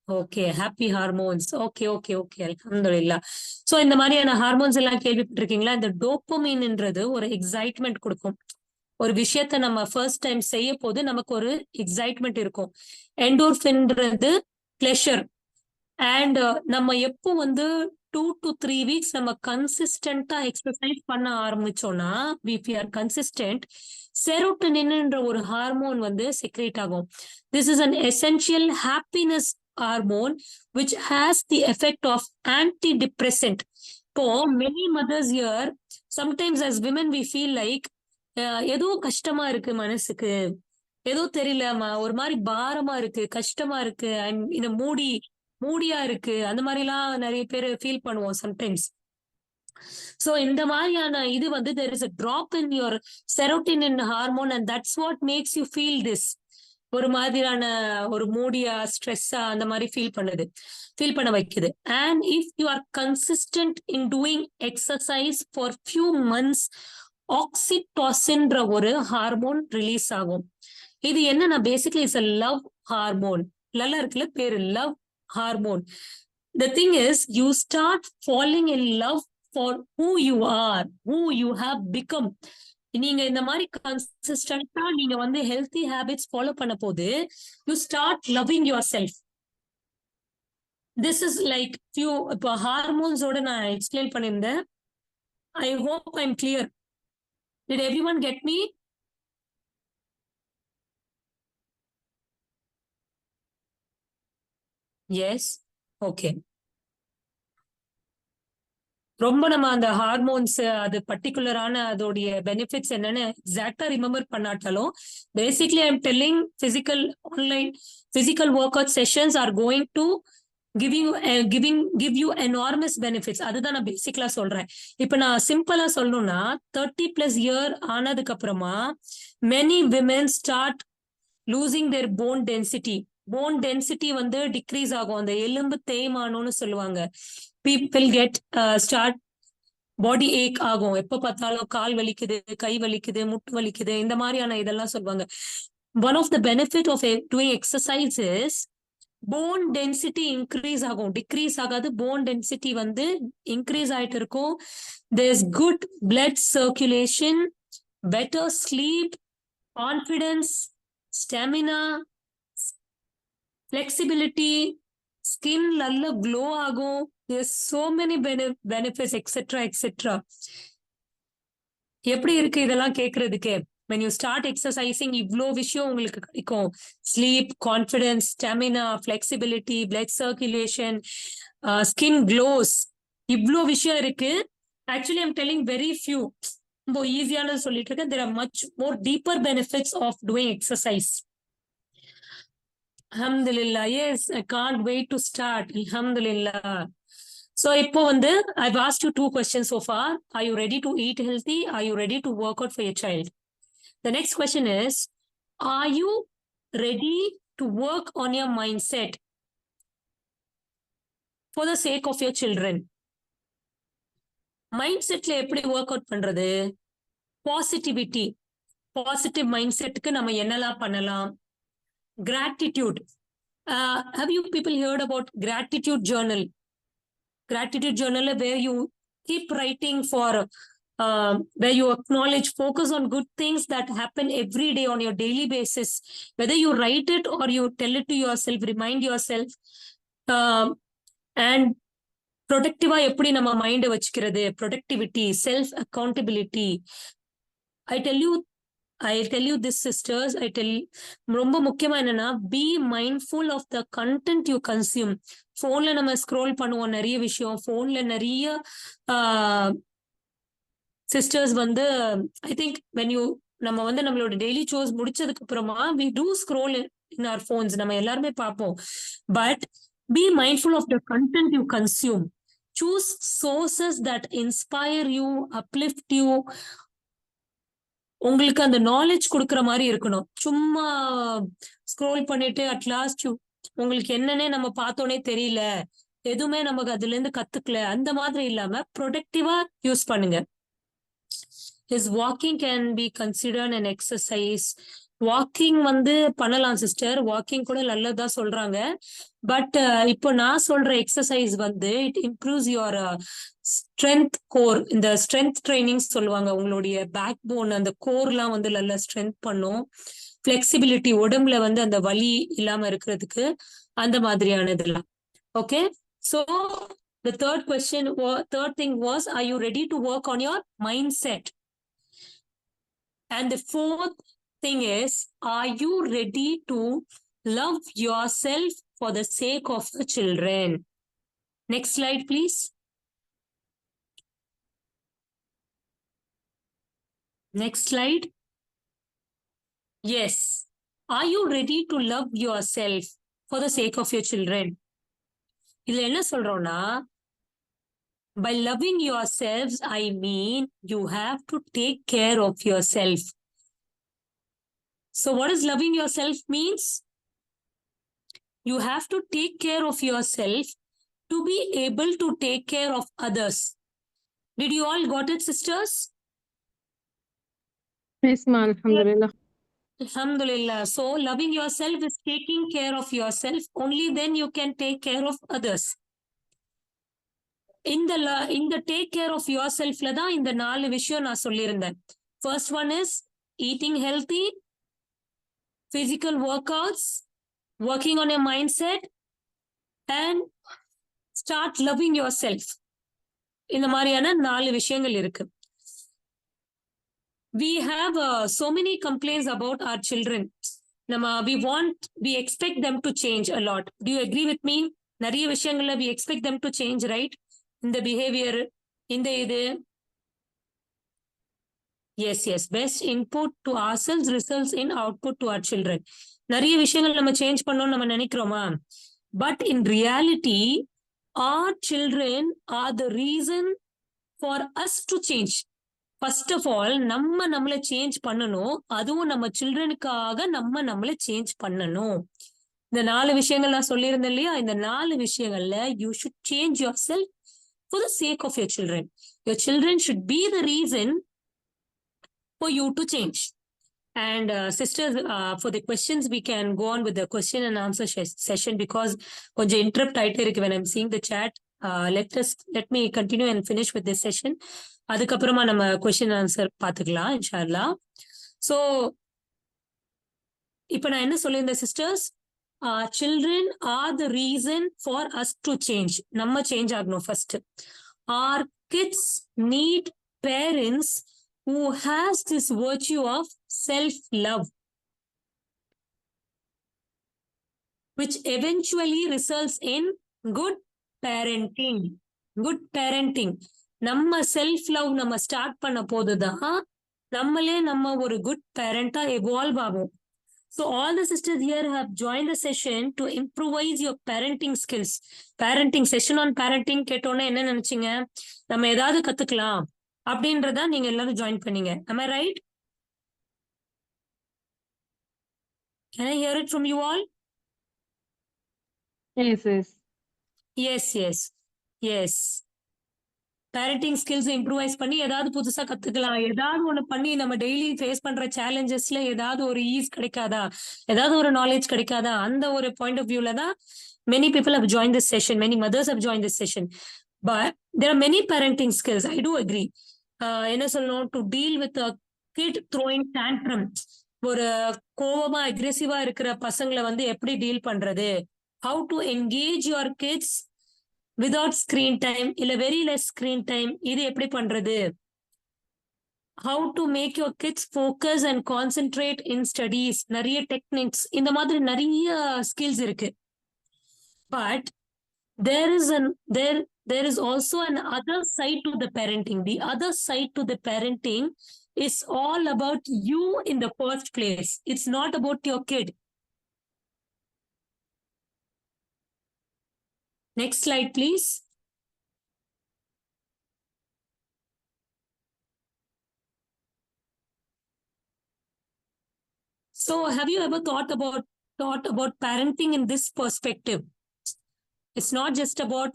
Okay, happy hormones. Okay, alhamdulillah. So இந்த மாதிரியான hormones எல்லாம் கேள்விப்பட்டிருக்கீங்களா? இந்த டோபமைன்ன்றது ஒரு excitement கொடுக்கும். ஒரு விஷயத்த நம்ம ஃபர்ஸ்ட் டைம் செய்ய போது நமக்கு ஒரு எக்ஸைட்மெண்ட் இருக்கும். எண்டோர்ஃபின்றது பிளஷர். அண்ட் நம்ம எப்போ வந்து 2 to 3 weeks நம்ம கன்சிஸ்டன்டா எக்ஸசைஸ் பண்ண ஆரம்பிச்சோம்னா, if we are consistent, செரோட்டனின்ன்ற ஒரு ஹார்மோன் வந்து செக்ரேட் ஆகும். This is an essential happiness hormone which has the effect of antidepressant. So many mothers here, sometimes as women we feel like ஏதோ கஷ்டமா இருக்கு மனசுக்கு, ஏதோ தெரியலமா, ஒரு மாதிரி பாரமா இருக்கு, கஷ்டமா இருக்கு, இந்த மூடியா இருக்கு, அந்த மாதிரி எல்லாம் நிறைய பேர் ஃபீல் பண்ணுவோம் சம்டைம்ஸ். சோ இந்த மாதிரியான இது வந்து there is a drop in your serotonin hormone and that's what makes you feel this. ஒரு மாதிரியான ஒரு மூடியா, ஸ்ட்ரெஸ்ஸா அந்த மாதிரி ஃபீல் பண்ண வைக்குது. And if you are consistent in doing exercise for few months, ஆக்சிடோசின்ற ஒரு ஹார்மோன் ரிலீஸ் ஆகும். இது என்னன்னா basically it's a love hormone. நல்லா இருக்குல்ல பேரு, love hormone. The thing is, you start falling in love for who you are, who you have become. நீங்க இந்த மாதிரி கன்சிஸ்டன்டா நீங்க வந்து ஹெல்தி ஹேபிட்ஸ் ஃபாலோ பண்ண போது you start loving yourself. This is like few இப்போ ஹார்மோன்ஸோட நான் எக்ஸ்பிளைன் பண்ணியிருந்தேன். I hope I'm clear. Did everyone get me? Yes? Okay. ரொம்ப நம்ம அந்த ஹார்மோன்ஸ் அது பர்டிகுலரான அதோடைய பெனிஃபிட்ஸ் என்னன்னு எக்ஸாக்டா ரிமெம்பர் பண்ணாட்டாலும் basically I am telling physical work out sessions are going to give you enormous benefits. அதுதான் நான் பேசிக்கலா சொல்றேன். இப்ப நான் சிம்பிளா சொல்லணும்னா 30+ year ஆனதுக்கு அப்புறமா many women start losing their bone density வந்து டிக்ரீஸ் ஆகும். அந்த எலும்பு தேய்மானம்னு சொல்லுவாங்க. people get start body ache ஆகும். எப்ப பார்த்தாலும் கால் வலிக்குது, கை வலிக்குது, முட்டு வலிக்குது, இந்த மாதிரியான இதெல்லாம் சொல்லுவாங்க. One of the benefit of doing exercise is bone density increase ஆகும், டிக்ரீஸ் ஆகாது. bone density வந்து இன்க்ரீஸ் ஆயிட்டு இருக்கும். there's good blood circulation, better sleep, confidence, stamina, flexibility, skin நல்ல glow ஆகும். there's so many benefits etc. எப்படி இருக்கு இதெல்லாம் கேக்குறதுக்கு? when you start exercising இவ்ளோ விஷயம் உங்களுக்கு கிடைக்கும். sleep, confidence, stamina, flexibility, blood circulation, skin glows, இவ்ளோ விஷயம் இருக்கு. actually I'm telling very few, ரொம்ப ஈஸியான சொல்லிட்டு இருக்கேன். there are much more deeper benefits of doing exercise. alhamdulillah. Yes, I can't wait to start. alhamdulillah. So இப்போ வந்து I've asked you 2 questions so far. Are you ready to eat healthy? Are you ready to work out for your child? The next question is, are you ready to work on your mindset for the sake of your children? Mindsetல எப்படி work out பண்றது? Positivity, positive mindsetக்கு நம்ம என்னெல்லாம் பண்ணலாம்? Gratitude. Have you people heard about gratitude journal? Gratitude journal where you keep writing for where you acknowledge, focus on good things that happen every day on your daily basis. Whether you write it or you tell it to yourself, remind yourself. And ப்ரொடக்டிவா எப்படி நம்ம மைண்டை வச்சுக்கிறது, productivity, self accountability. I tell you this sisters, ரொம்ப முக்கியமா என்னன்னா, be mindful of the content you consume. போன்ல நம்ம scroll பண்ணுவோம் நிறைய விஷயம், போன்ல நிறைய சிஸ்டர்ஸ் வந்து ஐ திங்க் நம்ம வந்து நம்மளோட டெய்லி சோர்ஸ் முடிச்சதுக்கு அப்புறமா we do scroll in our phones, நம்ம எல்லாருமே பார்ப்போம். But be mindful of the content you consume. Choose sources that inspire you, uplift you. உங்களுக்கு அந்த நாலேஜ் கொடுக்குற மாதிரி இருக்கணும். சும்மா ஸ்க்ரோல் பண்ணிட்டு அட்லாஸ்ட் உங்களுக்கு என்னன்னே நம்ம பார்த்தோன்னே தெரியல, எதுவுமே நமக்கு அதுல இருந்து கத்துக்கல, அந்த மாதிரி இல்லாம ப்ரொடக்டிவா யூஸ் பண்ணுங்க. His walking can be considered an exercise. Walking வந்து பண்ணலாம் சிஸ்டர், வாக்கிங் கூட நல்லதா சொல்றாங்க. பட் இப்போ நான் சொல்ற எக்ஸசைஸ் வந்து it improves your strength core. இந்த ஸ்ட்ரென்த் ட்ரைனிங் சொல்லுவாங்க, உங்களுடைய பேக் போன் அந்த கோர்லாம் வந்து நல்லா ஸ்ட்ரென்த் பண்ணும். ஃபிளெக்சிபிலிட்டி, உடம்புல வந்து அந்த வலி இல்லாம இருக்கிறதுக்கு, அந்த மாதிரியானதுலாம். Okay, so the third thing was, are you ready to work on your mindset? And the fourth thing is, are you ready to love yourself for the sake of the children? Next slide, please. Next slide. Yes. Are you ready to love yourself for the sake of your children? இதுல என்ன சொல்றோம்னா, by loving yourselves, I mean you have to take care of yourself. So what does loving yourself means? You have to take care of yourself to be able to take care of others. Did you all got it, sisters? Yes, ma'am. Alhamdulillah. Alhamdulillah. So loving yourself is taking care of yourself. Only then you can take care of others. இந்த take care of your செல்ஃப்ல தான் இந்த 4 விஷயம் நான் சொல்லியிருந்தேன். First one is eating healthy, physical workouts, working on your mindset, and start loving yourself. இந்த மாதிரியான 4 விஷயங்கள் இருக்கு. We have so many complaints about our children. We expect them to change a lot. Do you agree with me? நிறைய விஷயங்கள்ல we expect them to change, right? In the behavior, in the இது. Yes. Best input to ourselves results in output to our children. நிறைய விஷயங்கள் நம்ம change பண்ணோம்னு நம்ம நினைக்கிறோமா? But in reality, our children are the reason for us to change. First of all, நம்மளை change பண்ணணும். அதுவும் நம்ம சில்ட்ரனுக்காக நம்மளை சேஞ்ச் பண்ணணும். இந்த 4 விஷயங்கள் நான் சொல்லியிருந்தேன் இல்லையா? இந்த 4 விஷயங்கள்ல you should change yourself for the sake of your children. Your children should be the reason for you to change. And sisters, for the questions, we can go on with the question and answer session because konja interrupt aite irukku when I'm seeing the chat. Let me continue and finish with this session. அதுக்கப்புறமா நம்ம question and answer பார்த்துக்கலாம் இன்ஷால்லா. So இப்போ நான் என்ன சொல்லியிருந்தேன் sisters, children are the reason for us to change. நம்ம change ஆகணும் first. Our kids need parents who has this virtue of self-love, which eventually results in good parenting. Good parenting. நம்ம self-love நம்ம start பண்ண போதுதான் நம்ம ஒரு good parent-ஆ evolve ஆகும். So all the sisters here have joined the session to improvise your parenting skills. Parenting session on parenting கேட்டோன்னே என்ன நினைச்சீங்க? நம்ம ஏதாவது கத்துக்கலாம் அப்படின்றதா நீங்க எல்லாரும் ஜாயின் பண்ணீங்க. Am I right? Can I hear it from you all? Yes. Parenting skills improvise பண்ணி ஏதாவது புதுசா கத்துக்கலாம். ஏதாவது ஒண்ணு பண்ணி நம்ம டெய்லி ஃபேஸ் பண்ற சேலஞ்சஸ்ல ஏதாவது ஒரு ஈஸ் கிடைக்காதா, ஏதாவது ஒரு நாலேஜ் கிடைக்காதா, அந்த ஒரு பாயிண்ட் ஆஃப் வியூல தான் many people have joined this session, many mothers have joined this session. But there are many parenting skills, I do agree. என்ன சொல்லணும், to deal with kid throwing tantrum. ஒரு கோவமா அக்ரெசிவா இருக்கிற பசங்களை வந்து எப்படி டீல் பண்றது, how to engage your kids without screen time இல்ல வெரி லெஸ் ஸ்கிரீன் டைம், இது எப்படி பண்றது, how to make your kids focus and concentrate in studies, நிறைய டெக்னிக்ஸ், இந்த மாதிரி நிறைய ஸ்கில்ஸ் இருக்கு. But there is there is also an other side to the parenting. The other side to the parenting is all about you in the first place. It's not about your kid. Next slide, please. So have you ever thought about parenting in this perspective? It's not just about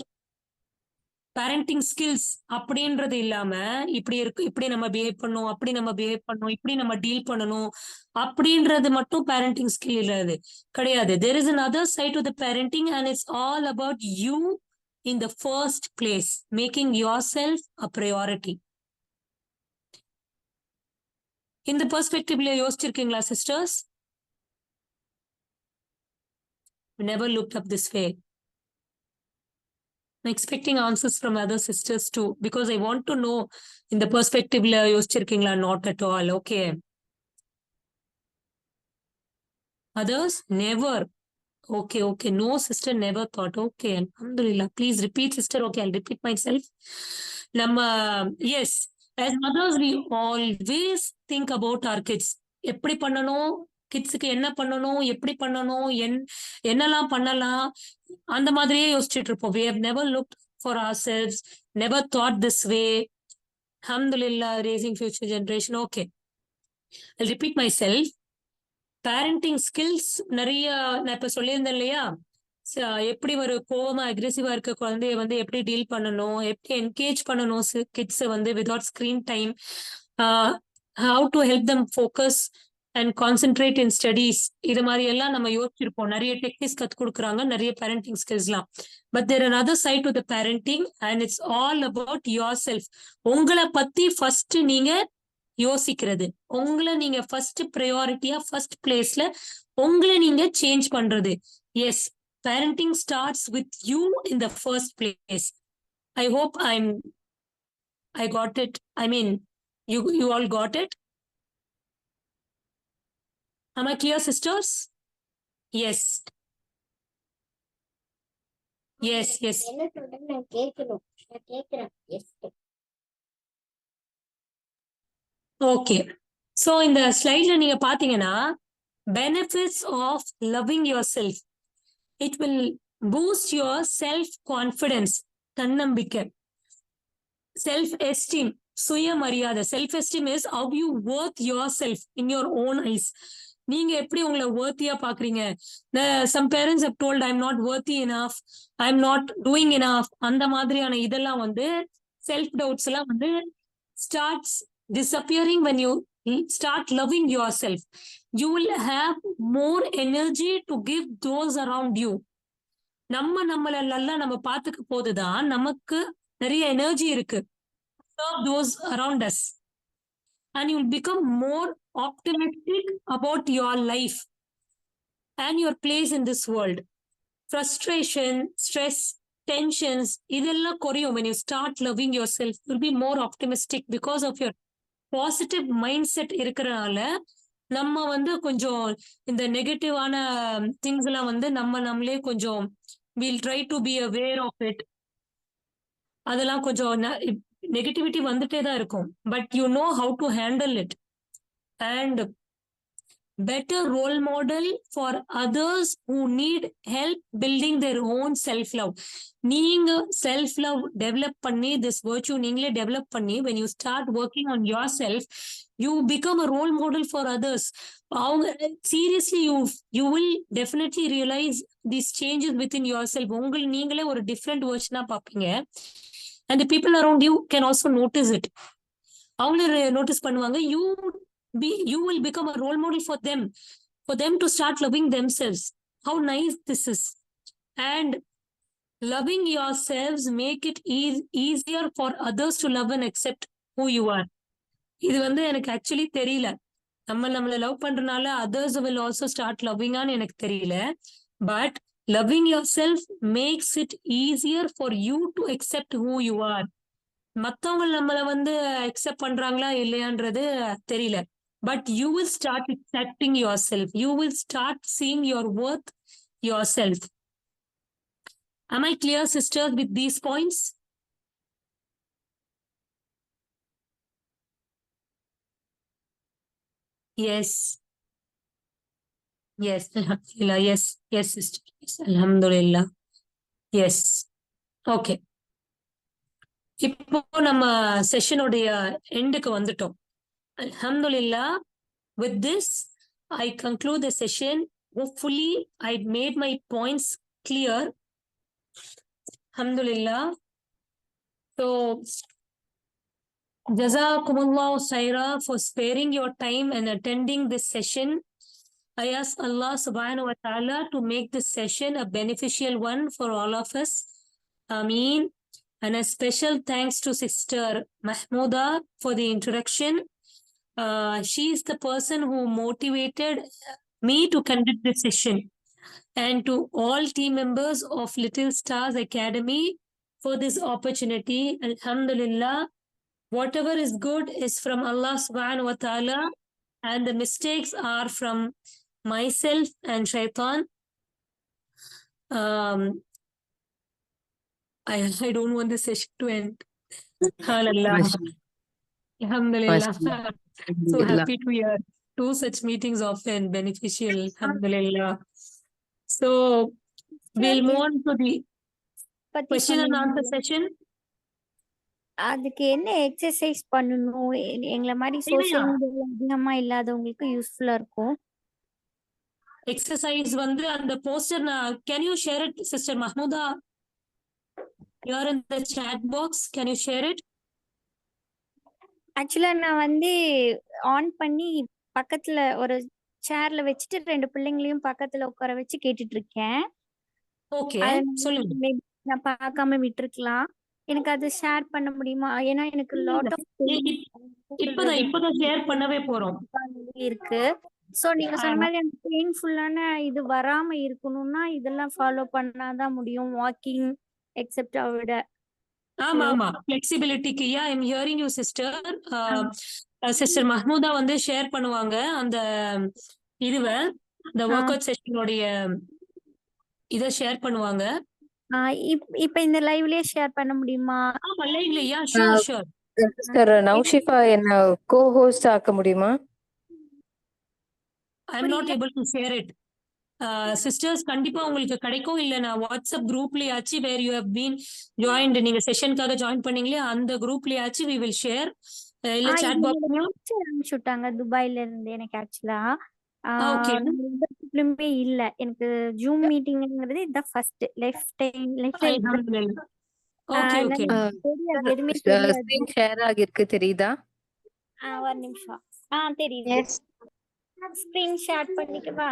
parenting skills அப்படின்றது இல்லாம இப்படி இருக்கு, இப்படி நம்ம behave பண்ணணும், அப்படி நம்ம behave பண்ணணும், இப்படி நம்ம டீல் பண்ணணும் அப்படின்றது மட்டும் parenting skill இல்லது கிடையாது. There is another side to the parenting and it's all about you in the first place, making yourself a priority. இந்த பெர்ஸ்பெக்டிவ்ல யோசிச்சிருக்கீங்களா sisters? Never looked up this way. I'm expecting answers from other sisters too, because I want to know in the perspective la yosichirkingla, not at all. Okay. Others? Never. Okay. No sister never thought. Okay. Alhamdulillah. Please repeat, sister. Okay, I'll repeat myself. Yes. As mothers, we always think about our kids. எப்படி பண்ணணும், கிட்ஸுக்கு என்ன பண்ணணும், எப்படி பண்ணணும், என்னெல்லாம் பண்ணலாம், அந்த மாதிரியே யோசிச்சுட்டு இருப்போம். We have never looked for ourselves, never thought this way. Alhamdulillah, raising future generation. Okay, I'll repeat myself. Parenting skills நிறைய நான் இப்ப சொல்லியிருந்தேன் இல்லையா, எப்படி ஒரு கோவமா அக்ரெசிவா இருக்க குழந்தைய வந்து எப்படி டீல் பண்ணணும், எப்படி என்கேஜ் பண்ணணும் கிட்ஸை வந்து without screen time, how to help them focus and concentrate in studies, இது மாதிரி எல்லாம் நம்ம யோசிச்சிருப்போம். நிறைய டெக்னிக்ஸ் கற்றுக் கொடுக்குறாங்க, நிறைய பேரண்டிங் ஸ்கில்ஸ்லாம். But there another side to the parenting and it's all about yourself. உங்களை பத்தி ஃபர்ஸ்ட் நீங்க யோசிக்கிறது, உங்களை நீங்க ஃபர்ஸ்ட் ப்ரையாரிட்டியா ஃபர்ஸ்ட் பிளேஸ்ல உங்களை நீங்க சேஞ்ச் பண்றது. Yes, parenting starts with you in the first place. I hope I got it. I mean, you all got it. Am I clear, sisters? Yes. Yes. என்ன சொல்றேன்னு நான் கேட்கிறேன். Yes. Okay. So in the slide நீங்க பாத்தீங்கன்னா, benefits of loving yourself. It will boost your self-confidence, தன்னம்பிக்கை, self-esteem, சுயமரியாதை. Self-esteem is how you worth yourself in your own eyes. நீங்க எப்படி உங்களை worthy-ஆ பாக்குறீங்க. Some parents have told I'm not worthy enough, I'm not doing enough. அந்த மாதிரியான இதெல்லாம் வந்து self doubts எல்லாம் வந்து starts disappearing when you start loving yourself. You will have more energy to give those around you. நம்மள நல்லா நம்ம பாத்துக்க போதுதான் நமக்கு நிறைய எனர்ஜி இருக்கு. Serve those around us and you will become more optimistic about your life and your place in this world. Frustration, stress, tensions, இதெல்லாம் குறையும். When you start loving yourself, you'll be more optimistic because of your positive mind set இருக்கிறனால நம்ம வந்து கொஞ்சம் இந்த நெகட்டிவான things எல்லாம் வந்து நம்மளே கொஞ்சம் we'll try to be aware of it. அதெல்லாம் கொஞ்சம் நெகட்டிவிட்டி வந்துட்டே தான் இருக்கும். But you know how to handle it and better role model for others who need help building their own self-love. நீங்க self-love develop பண்ணி, this virtue நீங்களே develop பண்ணி, when you start working on yourself, you become a role model for others. Seriously, you will definitely realize these changes within yourself. உங்களை நீங்களே ஒரு different version-ஆ பார்ப்பீங்க. And the people around you can also notice it. அவங்களே notice பண்ணுவாங்க. You will become a role model for them to start loving themselves. How nice this is. And loving yourselves make it easier for others to love and accept who you are. இது வந்து எனக்கு actually தெரியல. நம்மள love பண்றனால others will also start loving ஆன்னு எனக்கு தெரியல. But loving yourself makes it easier for you to accept who you are. மத்தவங்க நம்மள வந்து அக்செப்ட் பண்றாங்களா இல்லையான்றது தெரியல. But you will start accepting yourself. You will start seeing your worth yourself. Am I clear, sisters, with these points? Yes. Yes, Alhamdulillah. Yes, sister. Yes, Alhamdulillah. Yes. Okay. இப்போ நம்ம செஷனுடைய எண்டுக்கு வந்துட்டோம். Alhamdulillah. With this, I conclude the session. Hopefully, I made my points clear. Alhamdulillah. So, Jazakumullah Khaira for sparing your time and attending this session. I ask Allah subhanahu wa ta'ala to make this session a beneficial one for all of us. Ameen. And a special thanks to Sister Mahmouda for the introduction. She is the person who motivated me to conduct this session. And to all team members of Little Stars Academy for this opportunity. Alhamdulillah. Whatever is good is from Allah subhanahu wa ta'ala, and the mistakes are from myself and Shaitan. I don't want this session to end. Alhamdulillah. So happy to hear 2 such meetings often beneficial. Alhamdulillah. So we'll move on to the question and answer session. அதுக்கு என்ன exercise பண்ணணும்? எங்களை மாதிரி social மீடியால அதிகமா இல்லாதவங்களுக்கு யூஸ்ஃபுல்லா இருக்கும். Exercise வந்து அந்த poster can you share it, Sister Mahmouda? You are in the chat box. Can you share it? ஆக்சுவலா நான் வந்து ஆன் பண்ணி பக்கத்துல ஒரு சேர்ல வச்சுட்டு 2 பிள்ளைங்களையும் பக்கத்துல உட்கார வச்சு கேட்டுட்டு இருக்கேன். Okay, சொல்லுங்க. நான் பார்க்காம விட்டுருக்கலாம். எனக்கு அது ஷேர் பண்ண முடியுமா? ஏன்னா எனக்கு லாட் ஆஃப் இப்பதான் ஷேர் பண்ணவே போறோம் இருக்கு. சோ நீங்க சொன்ன மாதிரி அந்த பெயின்ஃபுல்லான இது வராம இருக்கணும்னா இதெல்லாம் ஃபாலோ பண்ணாதான் முடியும். வாக்கிங் எக்ஸெப்ட் விட. ஆமா ஃபிளெக்சிபிலிட்டிக்கு I am hearing you sister. Sister Mahmooda வந்து ஷேர் பண்ணுவாங்க அந்த இதுவை, இந்த ஒர்க் அவுட் செஷனுடைய இத ஷேர் பண்ணுவாங்க. இப்ப இந்த லைவ்லயே ஷேர் பண்ண முடியுமா? ஆமா லைவ்லயா? ஷூர். சிஸ்டர் நௌஷிஃபா என்ன கோ-ஹோஸ்ட் ஆக்க முடியுமா? I am not able to share it. Sisters கண்டிப்பா உங்களுக்கு கிடைக்கும். இல்ல நான் வாட்ஸ்அப் குரூப்லயாச்சு where you have been joined, நீங்க செஷனுக்காக ஜாயின் பண்ணீங்களே அந்த குரூப்லயாச்சு we will share. இல்ல சாட் பாக்ஸ்லயும் அனுப்பிச்சுட்டாங்க துபாயில இருந்து. எனக்கு ஆக்சுவலா ஓகே இல்ல, எனக்கு ஜூம் மீட்டிங்ங்கிறது இதுதான் ஃபர்ஸ்ட் லைஃப்ல. ஓகே ஓகே எதுவுமே தெரியாது. ஸ்கிரீன் ஷேர் ஆகிருக்கு தெரியுதா? ஒரு நிமிஷம். தெரியுது. ஸ்கிரீன் ஷேர் பண்ணிக்கவா?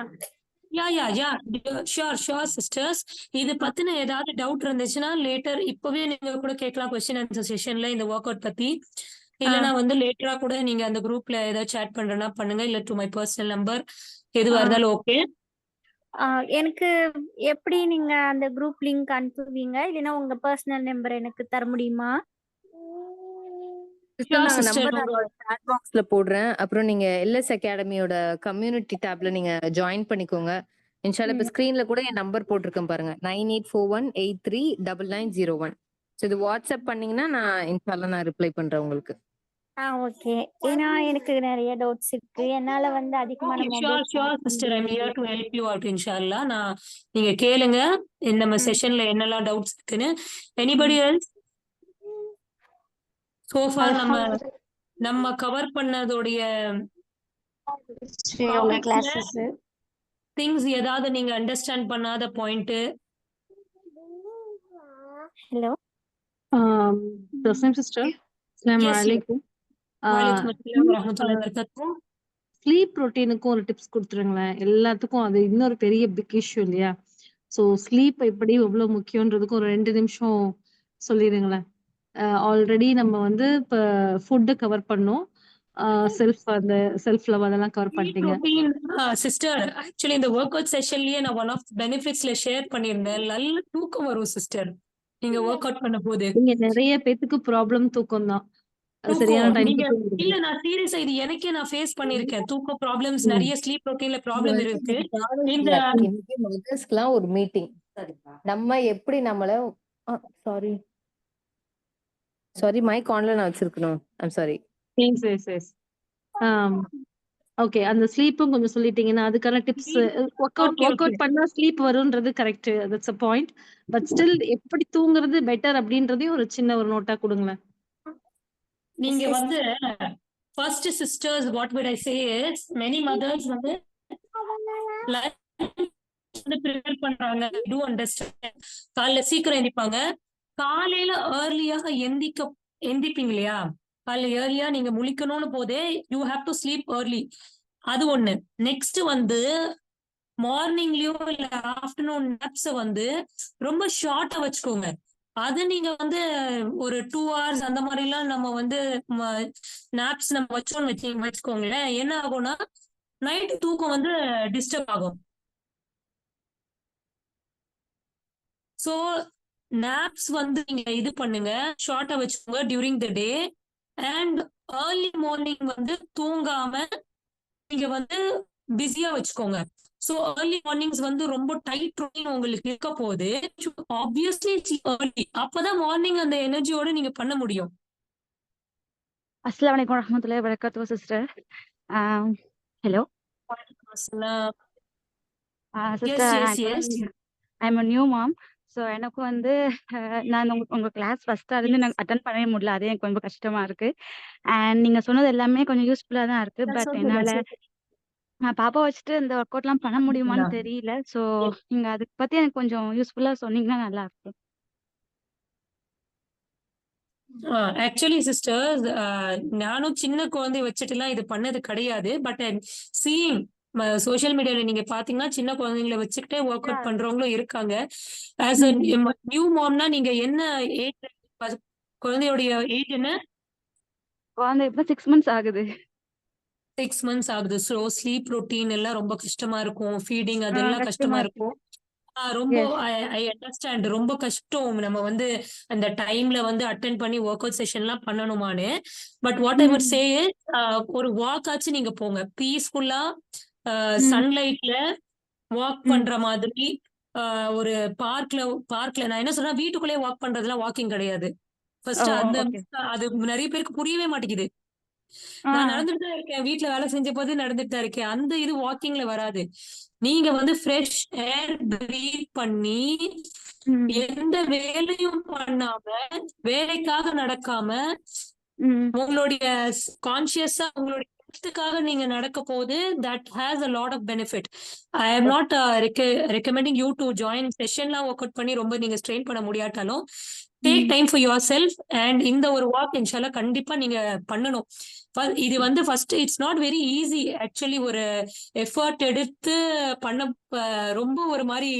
Sure sisters. இது பத்தின ஏதாவது டவுட் இருந்துச்சுன்னா லேட்டர் இப்பவே நீங்க கூட கேட்கலாம் கொஸ்டின் ஆன்சர் செஷன்ல இந்த ஒர்க் அவுட் பத்தி. இல்லனா வந்து லேட்டரா கூட நீங்க அந்த குரூப்ல ஏதாவது சாட் பண்றனா பண்ணுங்க, இல்ல டு மை பர்சனல் நம்பர் எதுவா இருந்தாலும் ஓகே. எனக்கு எப்படி நீங்க அந்த குரூப் லிங்க் அனுப்புவீங்க? இல்லனா உங்க பர்சனல் நம்பர் எனக்கு தர முடியுமா? சாட் பாக்ஸ்ல போடுறேன். அப்புறம் நீங்க எல்எஸ் அகாடமியோட கம்யூனிட்டி டேப்ல நீங்க ஜாயின் பண்ணிக்கோங்க. இன்ஷால்லா இப்ப ஸ்கிரீன்ல கூட என் நம்பர் போட்டிருக்கேன் பாருங்க, 9841839901. சோ இது வாட்ஸ்அப் பண்ணீங்கன்னா நான் இன்ஷால்லா நான் ரிப்ளை பண்றேன் உங்களுக்கு. ஓகே. ஏன்னா எனக்கு நிறைய டவுட்ஸ் இருக்கு. என்னால வந்து அதிகமான sure sister, I am here to help you out இன்ஷால்லா. நான் நீங்க கேளுங்க நம்ம செஷன்ல என்னெல்லாம் டவுட்ஸ் இருக்குன்னு. எனிபடி எல்ஸ் so far நம்ம கவர் பண்ணதோடைய கிளாसेस திங்ஸ் ஏதாவது நீங்க அண்டர்ஸ்டாண்ட் பண்ணாத பாயிண்ட்? ஹலோ தஸ்னீம் சிஸ்டர், அஸ்ஸலாமு அலைக்கும். வலைக்கும் அஸ்ஸலாம் வரஹ்மத்துல்லாஹி வபரகாத்துஹு. ஸ்லீப் ரொட்டீனுக்கும் ஒரு டிப்ஸ் கொடுத்துருங்களேன். எல்லாத்துக்கும் அது இன்னொரு பெரிய பிக் இஷ்யூ இல்லையா? ஸோ ஸ்லீப் எப்படி எவ்வளவு முக்கியன்றதுக்கு ஒரு 2 நிமிஷம் சொல்லிடுங்களேன். ஆல்ரெடி நம்ம வந்து இப்ப ஃபுட் கவர் பண்ணோம். அந்த செல்ஃப் லவ் அதெல்லாம் கவர் பண்ணிட்டீங்க. சிஸ்டர் ஆக்சுவலி இந்த ஒர்க் அவுட் செஷன்லயே நான் ஒன் ஆஃப் பெனிஃபிட்ஸ்ல ஷேர் பண்ணியிருந்தேன். நல்ல தூக்கம் வரும் சிஸ்டர் நீங்க ஒர்க் அவுட் பண்ண போது. நீங்க நிறைய பேத்துக்கு ப்ராப்ளம் தூக்கம் தான். அது சரியான தூக்கம் டைம் நீங்க இல்ல நான் சீரியஸா இது எனக்கே நான் ஃபேஸ் பண்ணிருக்கேன். தூக்கம் ப்ராப்ளம்ஸ் நிறைய ஸ்லீப் ரொட்டீன்ல ப்ராப்ளம் இருக்கு. இந்த இன்னைக்கு மதர்ஸ்க்குலாம் ஒரு மீட்டிங். நம்ம எப்படி நம்மள சாரி மைக் ஆன்ல நான் வச்சிருக்கணும். I'm sorry. ஓகே, அந்த ஸ்லீப்பும் கொஞ்சம் சொல்லிட்டீங்கன்னா அதுக்கான டிப்ஸ். ஒர்க் அவுட் பண்ணா ஸ்லீப் வரும்ன்றது correct, that's a point. But still எப்படி தூங்குறது பெட்டர் அப்படின்றதையும் ஒரு சின்ன ஒரு நோட்டா கொடுங்களேன். நீங்க வந்து first sisters what would I say is many mothers வந்து ப்ரிப்பேர் பண்றாங்க. To understand. காலைல சீக்கிரம் எந்திப்பாங்க. காலையில ஏர்லியாக எந்திப்பீங்க இல்லையா? காலைல ஏர்லியா நீங்க முழிக்கணும்னு போதே you have to sleep early. அது ஒண்ணு. நெக்ஸ்ட் வந்து மார்னிங்லயோ இல்ல ஆஃப்டர்நூன் நாப்ஸ வந்து ரொம்ப ஷார்ட்டா வச்சுக்கோங்க. அது நீங்க வந்து ஒரு 2 hours அந்த மாதிரி எல்லாம் நம்ம வந்து நாப்ஸ் நம்ம வச்சுக்கோங்களேன். என்ன ஆகும்னா நைட்டு தூக்கம் வந்து டிஸ்டர்ப் ஆகும். சோ நாப்ஸ் வந்து நீங்க இது பண்ணுங்க, ஷார்ட்டா வச்சுக்கோங்க during the day. And early morning வந்து தூங்காம நீங்க வந்து பிஸியா வச்சுக்கோங்க. சோ ஏர்லி மார்னிங்ஸ் வந்து ரொம்ப டைட் ரொட்டீன் உங்களுக்கு இருக்க போது ஆப்வியஸ்லி ஏர்லி. அப்பதான் மார்னிங் அந்த எனர்ஜியோட நீங்க பண்ண முடியும். அஸ்ஸலாமு அலைக்கும் வரஹ்மத்துல்லாஹி வபரகாத்துஹு sister. Hello sister, I am a new mom. So எனக்கு வந்து நான் உங்க கிளாஸ் ஃபர்ஸ்டா இருந்து நான் அட்டன் பண்ணவே முடியல. அது எனக்கு ரொம்ப கஷ்டமா இருக்கு. அண்ட் நீங்க சொன்னது எல்லாமே கொஞ்சம் யூஸ்ஃபுல்லா தான் இருக்கு. பட் என்னால பாப்பா வச்சுட்டு இந்த ஒர்க் அவுட்லாம் பண்ண முடியுமான்னு தெரியல. ஸோ நீங்க அதை பத்தி எனக்கு கொஞ்சம் யூஸ்ஃபுல்லா சொன்னீங்கன்னா நல்லா இருக்கும். ஆக்சுவலி சிஸ்டர் நானும் சின்ன குழந்தை வச்சுட்டுலாம் இது பண்ணது கிடையாது. பட் சீயிங் சோஷியல் மீடியால நீங்க பாத்தீங்கன்னா சின்ன குழந்தைங்களை வச்சுக்கிட்டே ஒர்க் அவுட் பண்றவங்களும் இருக்காங்க. ஆஸ் அ நியூ மாம்னா நீங்க என்ன ஏஜ், குழந்தையோடைய ஏஜ் என்ன? குழந்தை இப்போ 6 months ஆகுது. 6 months ஆகுது. ஸோ ஸ்லீப் ரொட்டீன் எல்லாம் ரொம்ப கஷ்டமா இருக்கும். ஃபீடிங் அதெல்லாம் கஷ்டமா இருக்கும். ரொம்ப ஐ அண்டர்ஸ்டாண்ட். ரொம்ப கஷ்டம் நம்ம வந்து அந்த டைம்ல வந்து அட்டென்ட் பண்ணி ஒர்க் அவுட் செஷன் எல்லாம் பண்ணணுமான்னு. But what I would say ஒரு வாக் ஆச்சு நீங்க போங்க. பீஸ்ஃபுல்லா சன்லைட்ல வாக் பண்ற மாதிரி. ஒரு பார்க்ல நான் என்ன சொல்றேன், வீட்டுக்குள்ளேயே வாக் பண்றதுலாம் வாக்கிங் கிடையாது. ஃபர்ஸ்ட் அது நிறைய பேருக்கு புரியவே மாட்டேங்குது. நான் நடந்துட்டு தான் இருக்கேன், வீட்டுல வேலை செஞ்ச போது நடந்துட்டு தான் இருக்கேன். அந்த இது வாக்கிங்ல வராது. நீங்க வந்து ஃப்ரெஷ் ஏர் பிரீத் பண்ணி எந்த வேலையும் பண்ணாம வேலைக்காக நடக்காம உங்களுடைய கான்சியஸா உங்களுடைய ஹெல்த்துக்காக நீங்க நடக்க போது that has a lot of benefit. I am not recommending you to join செஷன்லாம் ஒர்க் அவுட் பண்ணி ரொம்ப நீங்க ஸ்ட்ரெயின் பண்ண முடியாட்டாலும் take time for your self. And இந்த ஒரு வாக் இன்ஷால்லா கண்டிப்பா நீங்க பண்ணணும். இது வந்து first it's not very easy actually. ஒரு எஃபர்ட் எடுத்து பண்ண ரொம்ப ஒரு மாதிரி